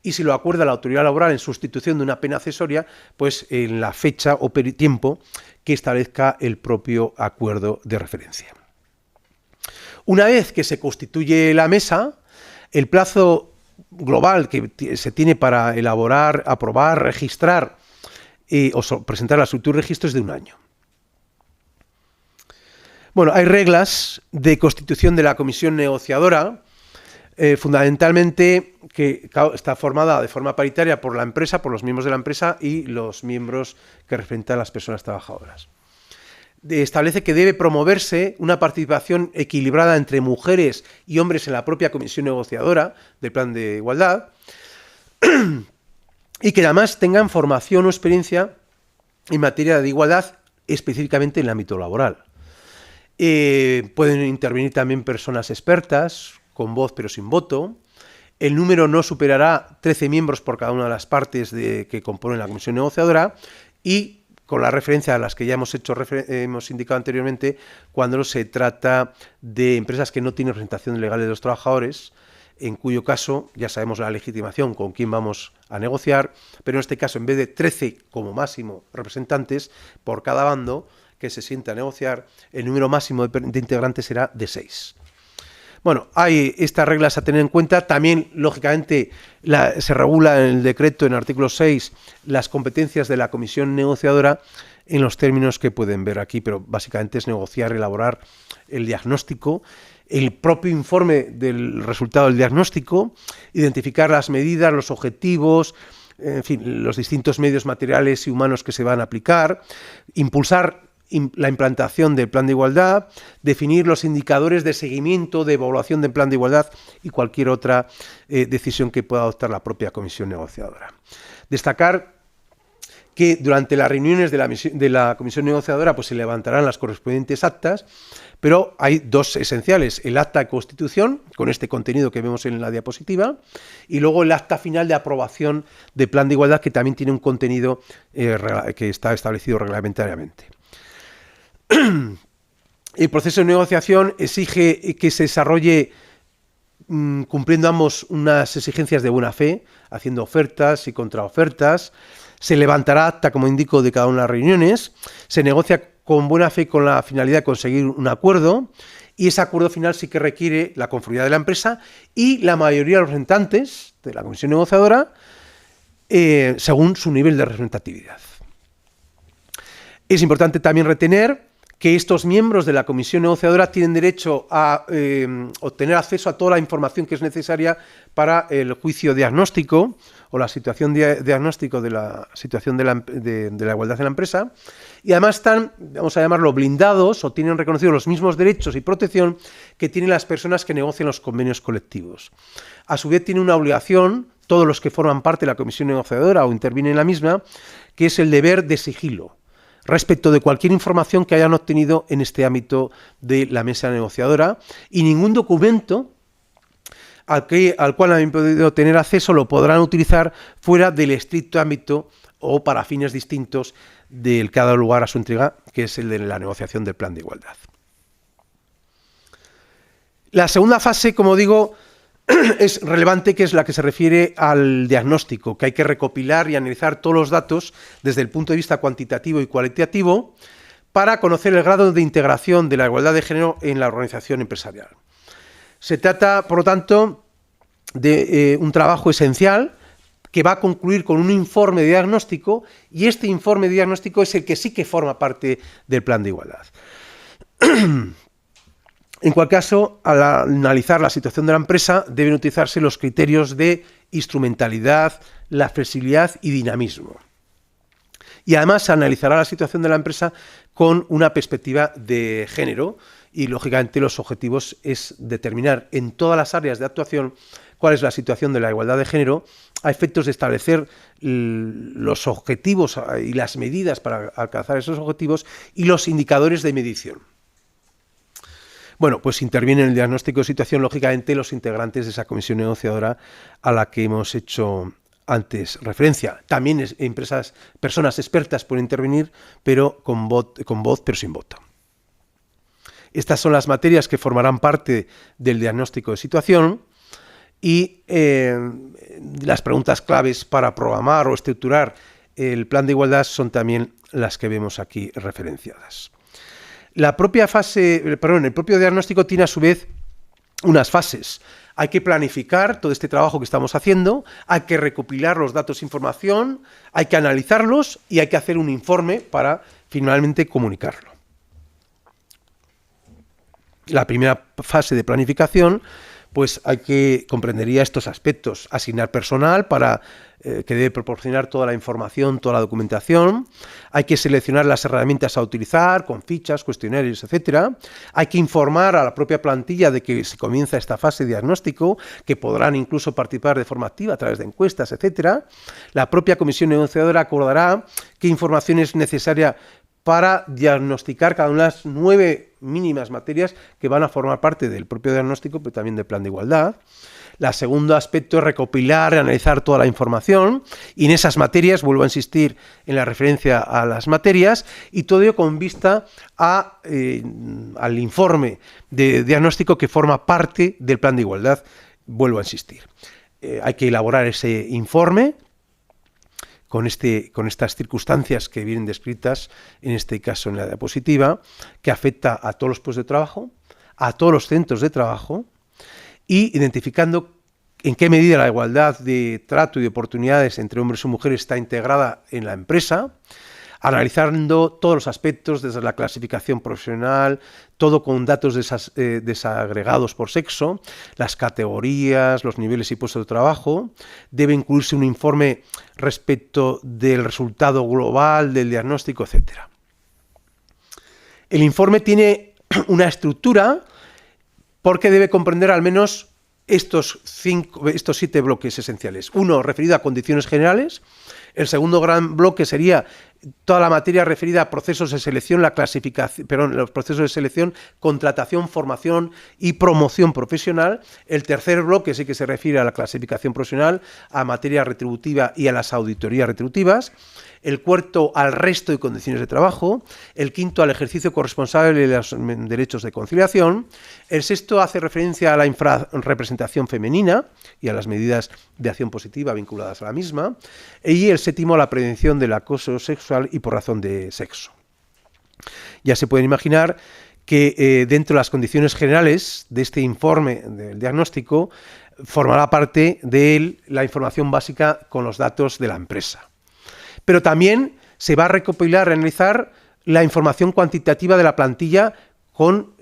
Y si lo acuerda la autoridad laboral en sustitución de una pena accesoria, pues en la fecha o tiempo que establezca el propio acuerdo de referencia. Una vez que se constituye la mesa, el plazo global que se tiene para elaborar, aprobar, registrar o presentar la solicitud de registro es de 1 año. Bueno, hay reglas de constitución de la comisión negociadora, fundamentalmente que está formada de forma paritaria por la empresa, por los miembros de la empresa y los miembros que representan a las personas trabajadoras. Establece que debe promoverse una participación equilibrada entre mujeres y hombres en la propia comisión negociadora del plan de igualdad y que además tengan formación o experiencia en materia de igualdad, específicamente en el ámbito laboral. Pueden intervenir también personas expertas, con voz pero sin voto. El número no superará 13 miembros por cada una de las partes que componen la comisión negociadora y con la referencia a las que ya hemos indicado anteriormente, cuando se trata de empresas que no tienen representación legal de los trabajadores, en cuyo caso ya sabemos la legitimación con quién vamos a negociar, pero en este caso en vez de 13 como máximo representantes por cada bando que se sienta a negociar, el número máximo de integrantes será de 6. Bueno, hay estas reglas a tener en cuenta. También, lógicamente, se regula en el decreto, en el artículo 6, las competencias de la comisión negociadora en los términos que pueden ver aquí, pero básicamente es negociar, elaborar el diagnóstico, el propio informe del resultado del diagnóstico, identificar las medidas, los objetivos, en fin, los distintos medios materiales y humanos que se van a aplicar, impulsar la implantación del plan de igualdad, definir los indicadores de seguimiento, de evaluación del plan de igualdad y cualquier otra decisión que pueda adoptar la propia comisión negociadora. Destacar que durante las reuniones de la comisión negociadora pues se levantarán las correspondientes actas, pero hay dos esenciales: el acta de constitución, con este contenido que vemos en la diapositiva, y luego el acta final de aprobación del plan de igualdad, que también tiene un contenido que está establecido reglamentariamente. El proceso de negociación exige que se desarrolle cumpliendo ambos unas exigencias de buena fe, haciendo ofertas y contraofertas. Se levantará acta, como indico, de cada una de las reuniones. Se negocia con buena fe con la finalidad de conseguir un acuerdo, y ese acuerdo final sí que requiere la conformidad de la empresa y la mayoría de los representantes de la comisión negociadora según su nivel de representatividad. Es importante también retener que estos miembros de la comisión negociadora tienen derecho a obtener acceso a toda la información que es necesaria para el juicio diagnóstico o la situación diagnóstico de la situación de la igualdad en la empresa, y además están, vamos a llamarlo, blindados o tienen reconocidos los mismos derechos y protección que tienen las personas que negocian los convenios colectivos. A su vez tienen una obligación, todos los que forman parte de la comisión negociadora o intervienen en la misma, que es el deber de sigilo respecto de cualquier información que hayan obtenido en este ámbito de la mesa negociadora, y ningún documento al cual han podido tener acceso lo podrán utilizar fuera del estricto ámbito o para fines distintos del que ha dado lugar a su entrega, que es el de la negociación del plan de igualdad. La segunda fase, como digo, es relevante, que es la que se refiere al diagnóstico, que hay que recopilar y analizar todos los datos desde el punto de vista cuantitativo y cualitativo para conocer el grado de integración de la igualdad de género en la organización empresarial. Se trata, por lo tanto, de un trabajo esencial que va a concluir con un informe de diagnóstico, y este informe de diagnóstico es el que sí que forma parte del plan de igualdad. En cualquier caso, al analizar la situación de la empresa, deben utilizarse los criterios de instrumentalidad, la flexibilidad y dinamismo. Y además se analizará la situación de la empresa con una perspectiva de género, y lógicamente los objetivos es determinar en todas las áreas de actuación cuál es la situación de la igualdad de género, a efectos de establecer los objetivos y las medidas para alcanzar esos objetivos y los indicadores de medición. Bueno, pues intervienen en el diagnóstico de situación, lógicamente, los integrantes de esa comisión negociadora a la que hemos hecho antes referencia. También personas expertas pueden intervenir, pero con voz, pero sin voto. Estas son las materias que formarán parte del diagnóstico de situación, y las preguntas claves para programar o estructurar el plan de igualdad son también las que vemos aquí referenciadas. El propio diagnóstico tiene a su vez unas fases. Hay que planificar todo este trabajo que estamos haciendo, hay que recopilar los datos e información, hay que analizarlos y hay que hacer un informe para finalmente comunicarlo. La primera fase de planificación pues comprendería estos aspectos: asignar personal que debe proporcionar toda la información, toda la documentación. Hay que seleccionar las herramientas a utilizar, con fichas, cuestionarios, etcétera. Hay que informar a la propia plantilla de que se comienza esta fase de diagnóstico, que podrán incluso participar de forma activa a través de encuestas, etcétera. La propia comisión negociadora acordará qué información es necesaria para diagnosticar cada una de las 9 mínimas materias que van a formar parte del propio diagnóstico, pero también del plan de igualdad. El segundo aspecto es recopilar y analizar toda la información, y en esas materias, vuelvo a insistir en la referencia a las materias, y todo ello con vista al informe de diagnóstico que forma parte del plan de igualdad, vuelvo a insistir. Hay que elaborar ese informe con estas circunstancias que vienen descritas, en este caso en la diapositiva, que afecta a todos los puestos de trabajo, a todos los centros de trabajo, y identificando en qué medida la igualdad de trato y de oportunidades entre hombres y mujeres está integrada en la empresa, analizando todos los aspectos desde la clasificación profesional, todo con datos desagregados por sexo, las categorías, los niveles y puestos de trabajo. Debe incluirse un informe respecto del resultado global del diagnóstico, etcétera. El informe tiene una estructura porque debe comprender al menos estos 7 bloques esenciales. Uno, referido a condiciones generales. El segundo gran bloque sería toda la materia referida a procesos de selección, los procesos de selección, contratación, formación y promoción profesional. El tercer bloque sí que se refiere a la clasificación profesional, a materia retributiva y a las auditorías retributivas. El cuarto, al resto de condiciones de trabajo. El quinto, al ejercicio corresponsable de los derechos de conciliación. El sexto hace referencia a la infrarrepresentación femenina y a las medidas de acción positiva vinculadas a la misma. Y el séptimo, a la prevención del acoso sexual y por razón de sexo. Ya se pueden imaginar que dentro de las condiciones generales de este informe del diagnóstico formará parte de la información básica con los datos de la empresa. Pero también se va a recopilar, analizar la información cuantitativa de la plantilla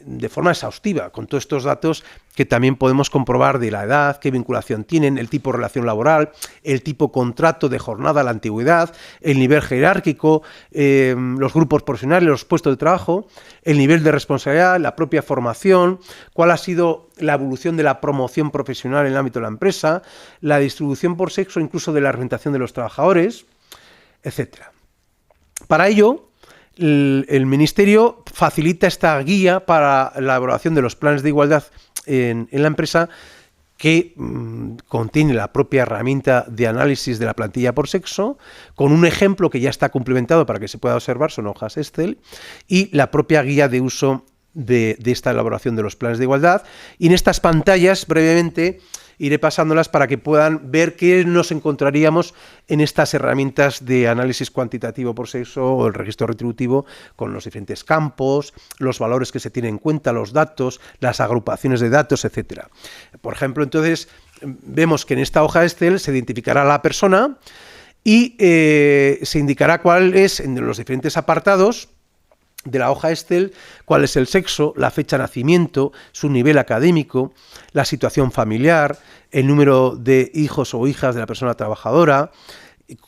de forma exhaustiva, con todos estos datos que también podemos comprobar de la edad, qué vinculación tienen, el tipo de relación laboral, el tipo de contrato de jornada, la antigüedad, el nivel jerárquico, los grupos profesionales, los puestos de trabajo, el nivel de responsabilidad, la propia formación, cuál ha sido la evolución de la promoción profesional en el ámbito de la empresa, la distribución por sexo, incluso de la representación de los trabajadores, etcétera. Para ello, el Ministerio facilita esta guía para la elaboración de los planes de igualdad en la empresa, que contiene la propia herramienta de análisis de la plantilla por sexo, con un ejemplo que ya está complementado para que se pueda observar, son hojas Excel, y la propia guía de uso de esta elaboración de los planes de igualdad. Y en estas pantallas, brevemente, iré pasándolas para que puedan ver qué nos encontraríamos en estas herramientas de análisis cuantitativo por sexo o el registro retributivo, con los diferentes campos, los valores que se tienen en cuenta, los datos, las agrupaciones de datos, etcétera. Por ejemplo, entonces, vemos que en esta hoja Excel se identificará a la persona y se indicará cuál es, en los diferentes apartados de la hoja Excel, cuál es el sexo, la fecha de nacimiento, su nivel académico, la situación familiar, el número de hijos o hijas de la persona trabajadora,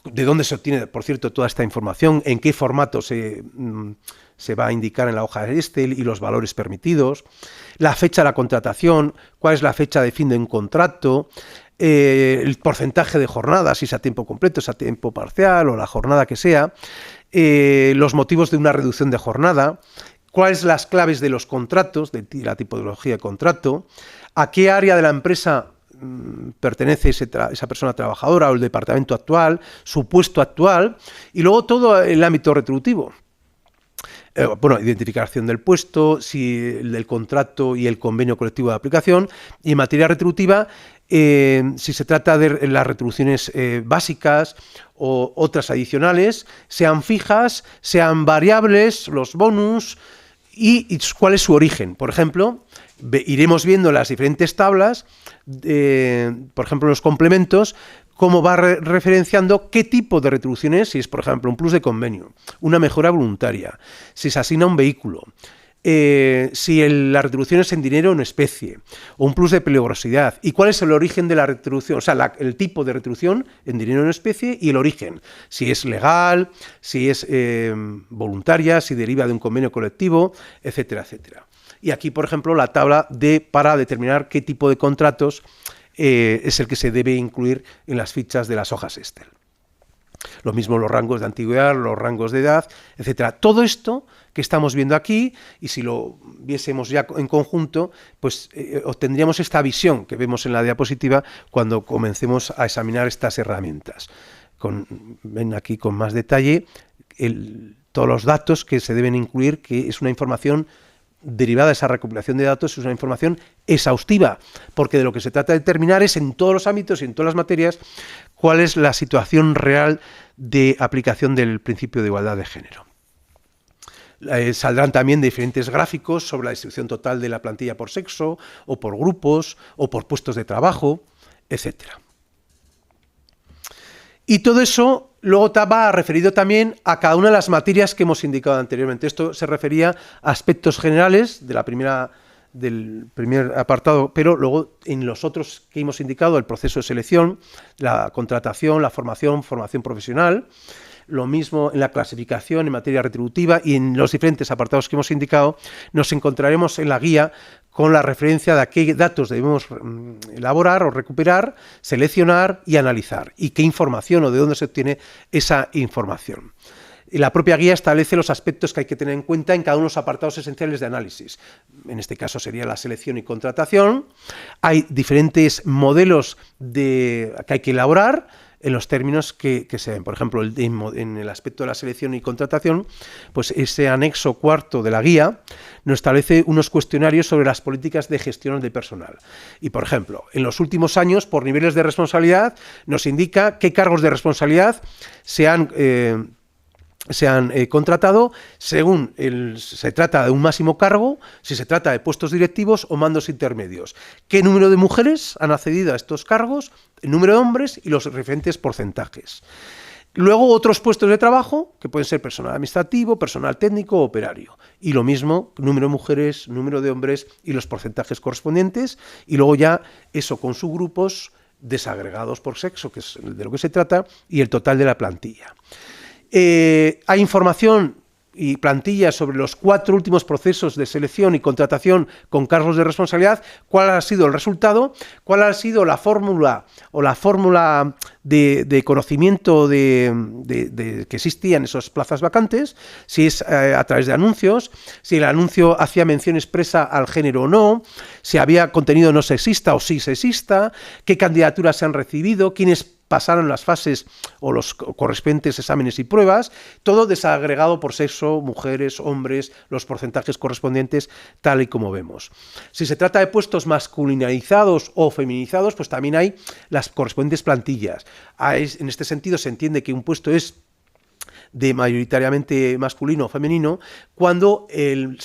de dónde se obtiene, por cierto, toda esta información, en qué formato se va a indicar en la hoja Excel y los valores permitidos, la fecha de la contratación, cuál es la fecha de fin de un contrato, el porcentaje de jornada, si es a tiempo completo, es a tiempo parcial o la jornada que sea, los motivos de una reducción de jornada, cuáles son las claves de los contratos, de la tipología de contrato, a qué área de la empresa pertenece esa persona trabajadora o el departamento actual, su puesto actual, y luego todo el ámbito retributivo. Identificación del puesto, del contrato y el convenio colectivo de aplicación, y en materia retributiva, si se trata de las retribuciones básicas o otras adicionales, sean fijas, sean variables, los bonus, y cuál es su origen. Por ejemplo, iremos viendo las diferentes tablas, por ejemplo, los complementos, cómo va referenciando qué tipo de retribución es, si es, por ejemplo, un plus de convenio, una mejora voluntaria, si se asigna un vehículo, si la retribución es en dinero o en especie, o un plus de peligrosidad, y cuál es el origen de la retribución, o sea, el tipo de retribución en dinero o en especie y el origen, si es legal, si es voluntaria, si deriva de un convenio colectivo, etcétera, etcétera. Y aquí, por ejemplo, la tabla para determinar qué tipo de contratos es el que se debe incluir en las fichas de las hojas Excel. Lo mismo los rangos de antigüedad, los rangos de edad, etcétera. Todo esto que estamos viendo aquí, y si lo viésemos ya en conjunto, pues obtendríamos esta visión que vemos en la diapositiva cuando comencemos a examinar estas herramientas. Ven aquí con más detalle todos los datos que se deben incluir, que es una información derivada de esa recopilación de datos, es una información exhaustiva, porque de lo que se trata de determinar es en todos los ámbitos y en todas las materias cuál es la situación real de aplicación del principio de igualdad de género. Saldrán también diferentes gráficos sobre la distribución total de la plantilla por sexo, o por grupos, o por puestos de trabajo, etcétera. Y todo eso luego va referido también a cada una de las materias que hemos indicado anteriormente. Esto se refería a aspectos generales del primer apartado, pero luego en los otros que hemos indicado, el proceso de selección, la contratación, la formación profesional, lo mismo en la clasificación en materia retributiva y en los diferentes apartados que hemos indicado, nos encontraremos en la guía con la referencia de a qué datos debemos elaborar o recuperar, seleccionar y analizar, y qué información o de dónde se obtiene esa información. Y la propia guía establece los aspectos que hay que tener en cuenta en cada uno de los apartados esenciales de análisis. En este caso sería la selección y contratación. Hay diferentes modelos que hay que elaborar en los términos que se ven. Por ejemplo, en el aspecto de la selección y contratación, pues ese anexo cuarto de la guía nos establece unos cuestionarios sobre las políticas de gestión de personal. Y, por ejemplo, en los últimos años, por niveles de responsabilidad, nos indica qué cargos de responsabilidad se han contratado según se trata de un máximo cargo, si se trata de puestos directivos o mandos intermedios. ¿Qué número de mujeres han accedido a estos cargos? El número de hombres y los referentes porcentajes. Luego otros puestos de trabajo, que pueden ser personal administrativo, personal técnico o operario. Y lo mismo, número de mujeres, número de hombres y los porcentajes correspondientes. Y luego ya eso con subgrupos desagregados por sexo, que es de lo que se trata, y el total de la plantilla. Hay información y plantillas sobre los 4 últimos procesos de selección y contratación con cargos de responsabilidad, cuál ha sido el resultado, cuál ha sido la fórmula o la fórmula de conocimiento que existían esas plazas vacantes, si es a través de anuncios, si el anuncio hacía mención expresa al género o no, si había contenido no sexista o sí sexista, qué candidaturas se han recibido, quiénes pasaron las fases o los correspondientes exámenes y pruebas, todo desagregado por sexo, mujeres, hombres, los porcentajes correspondientes, tal y como vemos. Si se trata de puestos masculinizados o feminizados, pues también hay las correspondientes plantillas. En este sentido se entiende que un puesto es de mayoritariamente masculino o femenino cuando el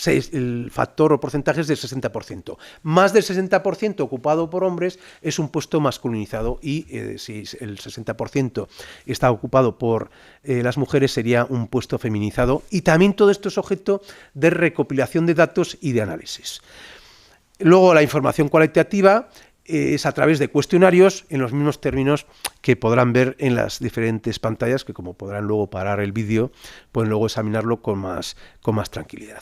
factor o porcentaje es del 60%. Más del 60% ocupado por hombres es un puesto masculinizado y si el 60% está ocupado por las mujeres sería un puesto feminizado, y también todo esto es objeto de recopilación de datos y de análisis. Luego la información cualitativa es a través de cuestionarios en los mismos términos que podrán ver en las diferentes pantallas, que como podrán luego parar el vídeo, pueden luego examinarlo con más tranquilidad.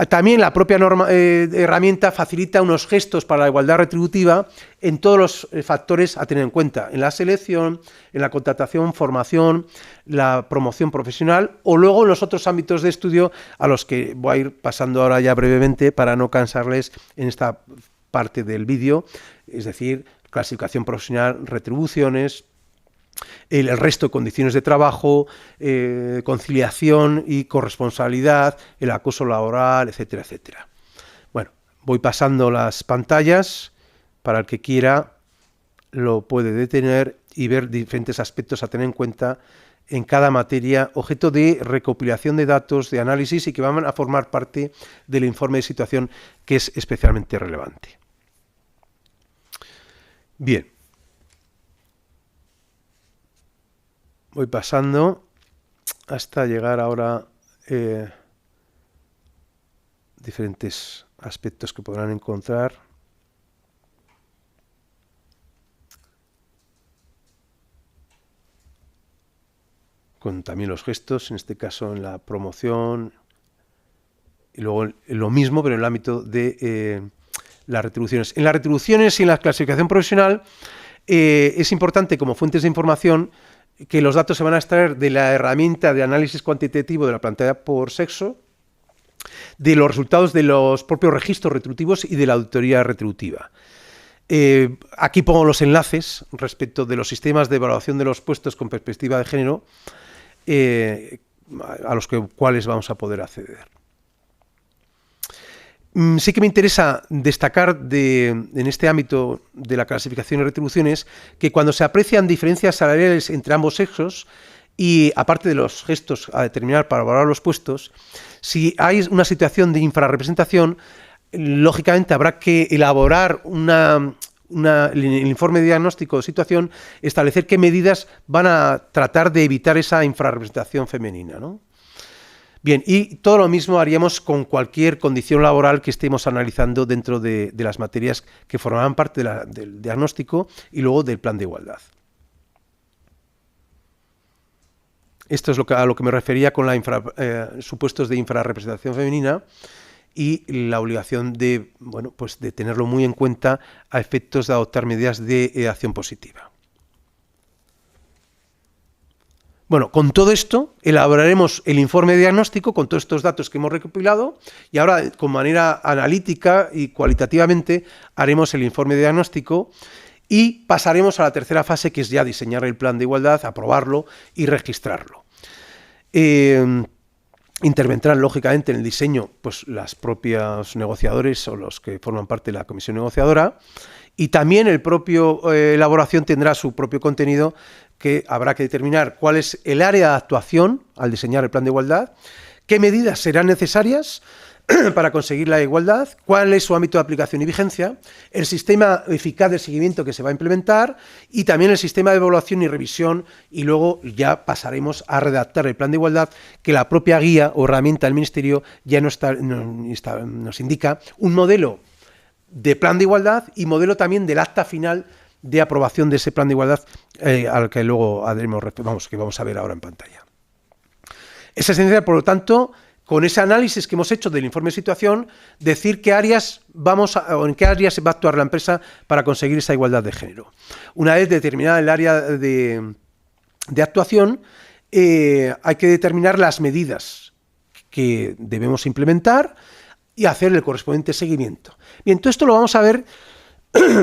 También la propia herramienta facilita unos gestos para la igualdad retributiva en todos los factores a tener en cuenta, en la selección, en la contratación, formación, la promoción profesional o luego en los otros ámbitos de estudio a los que voy a ir pasando ahora ya brevemente para no cansarles en esta parte del vídeo, es decir, clasificación profesional, retribuciones, el resto de condiciones de trabajo, conciliación y corresponsabilidad, el acoso laboral, etcétera, etcétera. Bueno, voy pasando las pantallas, para el que quiera lo puede detener y ver diferentes aspectos a tener en cuenta en cada materia, objeto de recopilación de datos, de análisis y que van a formar parte del informe de situación, que es especialmente relevante. Bien, voy pasando hasta llegar ahora a diferentes aspectos que podrán encontrar. Con también los gestos, en este caso en la promoción, y luego lo mismo, pero en el ámbito de las retribuciones. En las retribuciones y en la clasificación profesional es importante como fuentes de información que los datos se van a extraer de la herramienta de análisis cuantitativo de la plantilla por sexo, de los resultados de los propios registros retributivos y de la auditoría retributiva. Aquí pongo los enlaces respecto de los sistemas de evaluación de los puestos con perspectiva de género a los cuales vamos a poder acceder. Sí que me interesa destacar en este ámbito de la clasificación y retribuciones que cuando se aprecian diferencias salariales entre ambos sexos y aparte de los gestos a determinar para valorar los puestos, si hay una situación de infrarrepresentación, lógicamente habrá que elaborar el informe de diagnóstico de situación, establecer qué medidas van a tratar de evitar esa infrarrepresentación femenina, ¿no? Bien, y todo lo mismo haríamos con cualquier condición laboral que estemos analizando dentro de las materias que formarán parte del diagnóstico y luego del plan de igualdad. Esto es a lo que me refería con supuestos de infrarrepresentación femenina y la obligación de, bueno, pues de tenerlo muy en cuenta a efectos de adoptar medidas de acción positiva. Bueno, con todo esto elaboraremos el informe diagnóstico con todos estos datos que hemos recopilado y ahora, con manera analítica y cualitativamente, haremos el informe diagnóstico y pasaremos a la tercera fase, que es ya diseñar el plan de igualdad, aprobarlo y registrarlo. Intervendrán, lógicamente, en el diseño pues las propios negociadores o los que forman parte de la comisión negociadora, y también el propio elaboración tendrá su propio contenido, que habrá que determinar cuál es el área de actuación al diseñar el plan de igualdad, qué medidas serán necesarias para conseguir la igualdad, cuál es su ámbito de aplicación y vigencia, el sistema eficaz de seguimiento que se va a implementar y también el sistema de evaluación y revisión, y luego ya pasaremos a redactar el plan de igualdad, que la propia guía o herramienta del Ministerio ya nos indica un modelo de plan de igualdad y modelo también del acta final de aprobación de ese plan de igualdad, al que luego que vamos a ver ahora en pantalla. Es esencial, por lo tanto, con ese análisis que hemos hecho del informe de situación, decir en qué áreas va a actuar la empresa para conseguir esa igualdad de género. Una vez determinada el área de actuación, hay que determinar las medidas que debemos implementar y hacer el correspondiente seguimiento. Bien, todo esto lo vamos a ver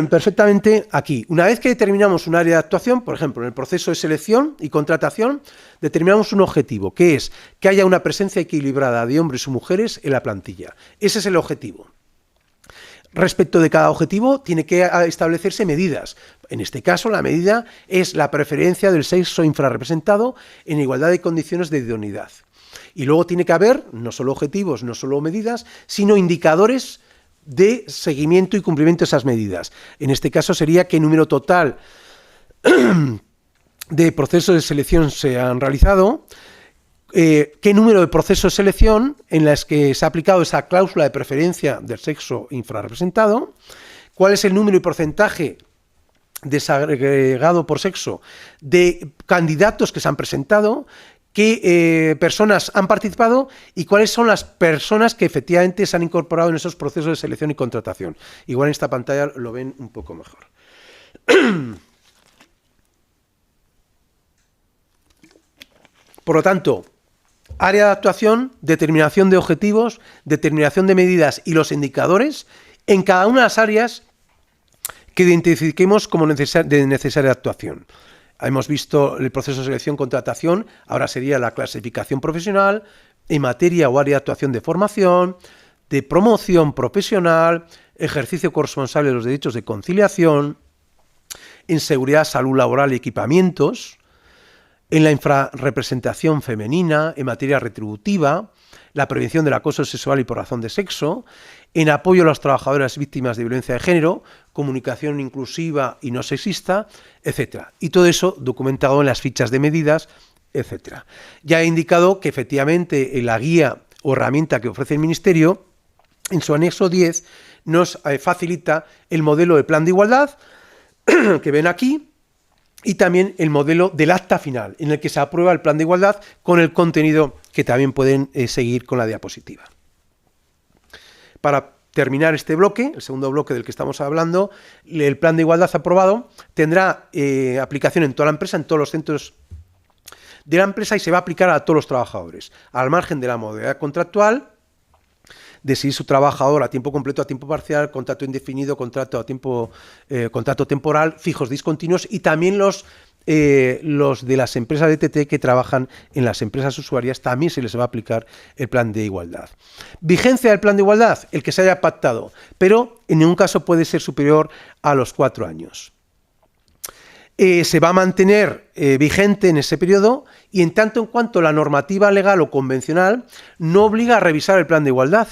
perfectamente aquí. Una vez que determinamos un área de actuación, por ejemplo, en el proceso de selección y contratación, determinamos un objetivo, que es que haya una presencia equilibrada de hombres y mujeres en la plantilla. Ese es el objetivo. Respecto de cada objetivo, tiene que establecerse medidas. En este caso, la medida es la preferencia del sexo infrarrepresentado en igualdad de condiciones de idoneidad. Y luego tiene que haber, no solo objetivos, no solo medidas, sino indicadores de seguimiento y cumplimiento de esas medidas. En este caso sería qué número total de procesos de selección se han realizado, qué número de procesos de selección en las que se ha aplicado esa cláusula de preferencia del sexo infrarrepresentado, cuál es el número y porcentaje desagregado por sexo de candidatos que se han presentado, qué personas han participado y cuáles son las personas que efectivamente se han incorporado en esos procesos de selección y contratación. Igual en esta pantalla lo ven un poco mejor. Por lo tanto, área de actuación, determinación de objetivos, determinación de medidas y los indicadores en cada una de las áreas que identifiquemos como de necesaria actuación. Hemos visto el proceso de selección-contratación, ahora sería la clasificación profesional, en materia o área de actuación de formación, de promoción profesional, ejercicio corresponsable de los derechos de conciliación, en seguridad, salud laboral y equipamientos, en la infrarrepresentación femenina, en materia retributiva, la prevención del acoso sexual y por razón de sexo, en apoyo a las trabajadoras víctimas de violencia de género, comunicación inclusiva y no sexista, etc. Y todo eso documentado en las fichas de medidas, etc. Ya he indicado que efectivamente en la guía o herramienta que ofrece el Ministerio, en su anexo 10, nos facilita el modelo de plan de igualdad, que ven aquí, y también el modelo del acta final, en el que se aprueba el plan de igualdad con el contenido que también pueden seguir con la diapositiva. Para terminar este bloque, el segundo bloque del que estamos hablando, el plan de igualdad aprobado tendrá aplicación en toda la empresa, en todos los centros de la empresa, y se va a aplicar a todos los trabajadores, al margen de la modalidad contractual, de si su trabajador a tiempo completo, a tiempo parcial, contrato indefinido, contrato temporal, fijos discontinuos, y también los de las empresas de TT que trabajan en las empresas usuarias, también se les va a aplicar el plan de igualdad. Vigencia del plan de igualdad, el que se haya pactado, pero en ningún caso puede ser superior a los 4 años. Se va a mantener vigente en ese periodo, y en tanto en cuanto la normativa legal o convencional no obliga a revisar el plan de igualdad,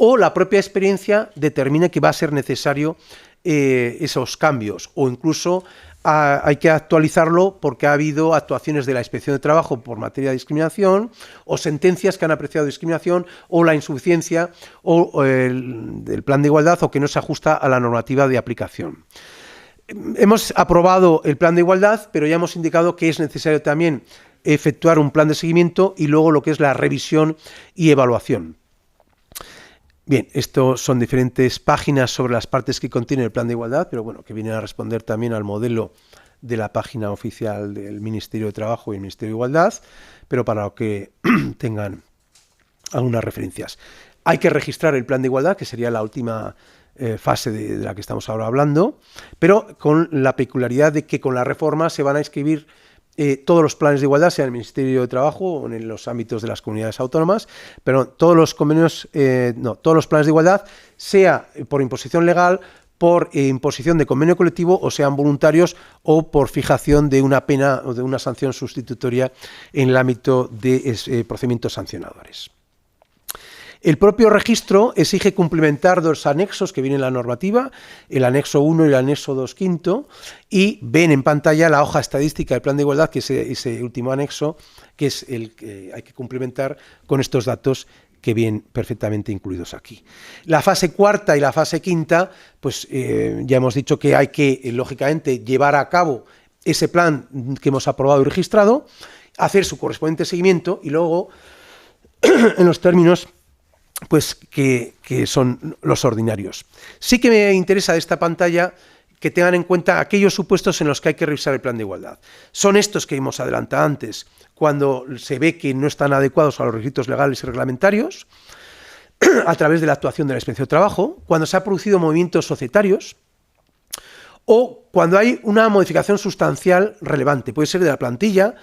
o la propia experiencia determine que va a ser necesario esos cambios, o incluso hay que actualizarlo porque ha habido actuaciones de la Inspección de Trabajo por materia de discriminación, o sentencias que han apreciado discriminación, o la insuficiencia del plan de igualdad, o que no se ajusta a la normativa de aplicación. Hemos aprobado el plan de igualdad, pero ya hemos indicado que es necesario también efectuar un plan de seguimiento y luego lo que es la revisión y evaluación. Bien, esto son diferentes páginas sobre las partes que contiene el plan de igualdad, pero bueno, que vienen a responder también al modelo de la página oficial del Ministerio de Trabajo y el Ministerio de Igualdad, pero para que tengan algunas referencias. Hay que registrar el plan de igualdad, que sería la última fase de la que estamos ahora hablando, pero con la peculiaridad de que con la reforma se van a inscribir todos los planes de igualdad, sea en el Ministerio de Trabajo o en los ámbitos de las comunidades autónomas, pero todos los convenios, todos los planes de igualdad, sea por imposición legal, por imposición de convenio colectivo, o sean voluntarios, o por fijación de una pena o de una sanción sustitutoria en el ámbito de procedimientos sancionadores. El propio registro exige cumplimentar dos anexos que vienen en la normativa, el anexo 1 y el anexo 2.5, y ven en pantalla la hoja estadística del plan de igualdad, que es ese último anexo, que es el que hay que cumplimentar con estos datos que vienen perfectamente incluidos aquí. La fase cuarta y la fase quinta, pues ya hemos dicho que hay que, lógicamente, llevar a cabo ese plan que hemos aprobado y registrado, hacer su correspondiente seguimiento y luego, en los términos pues que son los ordinarios. Sí que me interesa de esta pantalla que tengan en cuenta aquellos supuestos en los que hay que revisar el plan de igualdad. Son estos que hemos adelantado antes, cuando se ve que no están adecuados a los requisitos legales y reglamentarios, a través de la actuación de la Inspección de Trabajo, cuando se han producido movimientos societarios, o cuando hay una modificación sustancial relevante. Puede ser de la plantilla,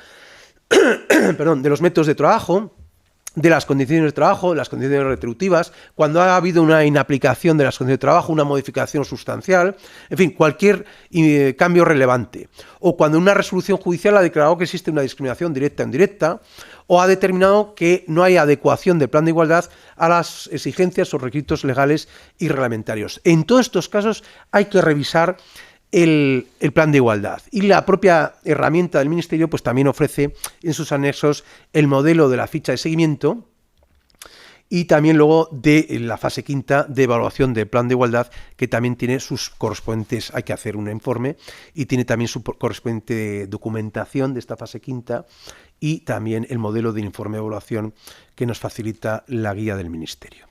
perdón, de los métodos de trabajo, de las condiciones de trabajo, de las condiciones retributivas, cuando ha habido una inaplicación de las condiciones de trabajo, una modificación sustancial, en fin, cualquier cambio relevante. O cuando una resolución judicial ha declarado que existe una discriminación directa o indirecta, o ha determinado que no hay adecuación del plan de igualdad a las exigencias o requisitos legales y reglamentarios. En todos estos casos hay que revisar el plan de igualdad, y la propia herramienta del Ministerio pues también ofrece en sus anexos el modelo de la ficha de seguimiento y también luego de la fase quinta de evaluación del plan de igualdad, que también tiene sus correspondientes, hay que hacer un informe y tiene también su correspondiente documentación de esta fase quinta y también el modelo de informe de evaluación que nos facilita la guía del Ministerio.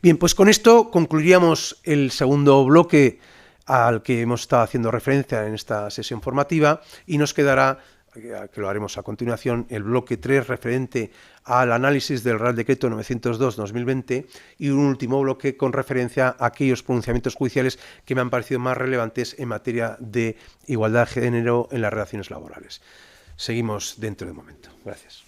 Bien, pues con esto concluiríamos el segundo bloque al que hemos estado haciendo referencia en esta sesión formativa, y nos quedará, que lo haremos a continuación, el bloque 3 referente al análisis del Real Decreto 902/2020 y un último bloque con referencia a aquellos pronunciamientos judiciales que me han parecido más relevantes en materia de igualdad de género en las relaciones laborales. Seguimos dentro de un momento. Gracias.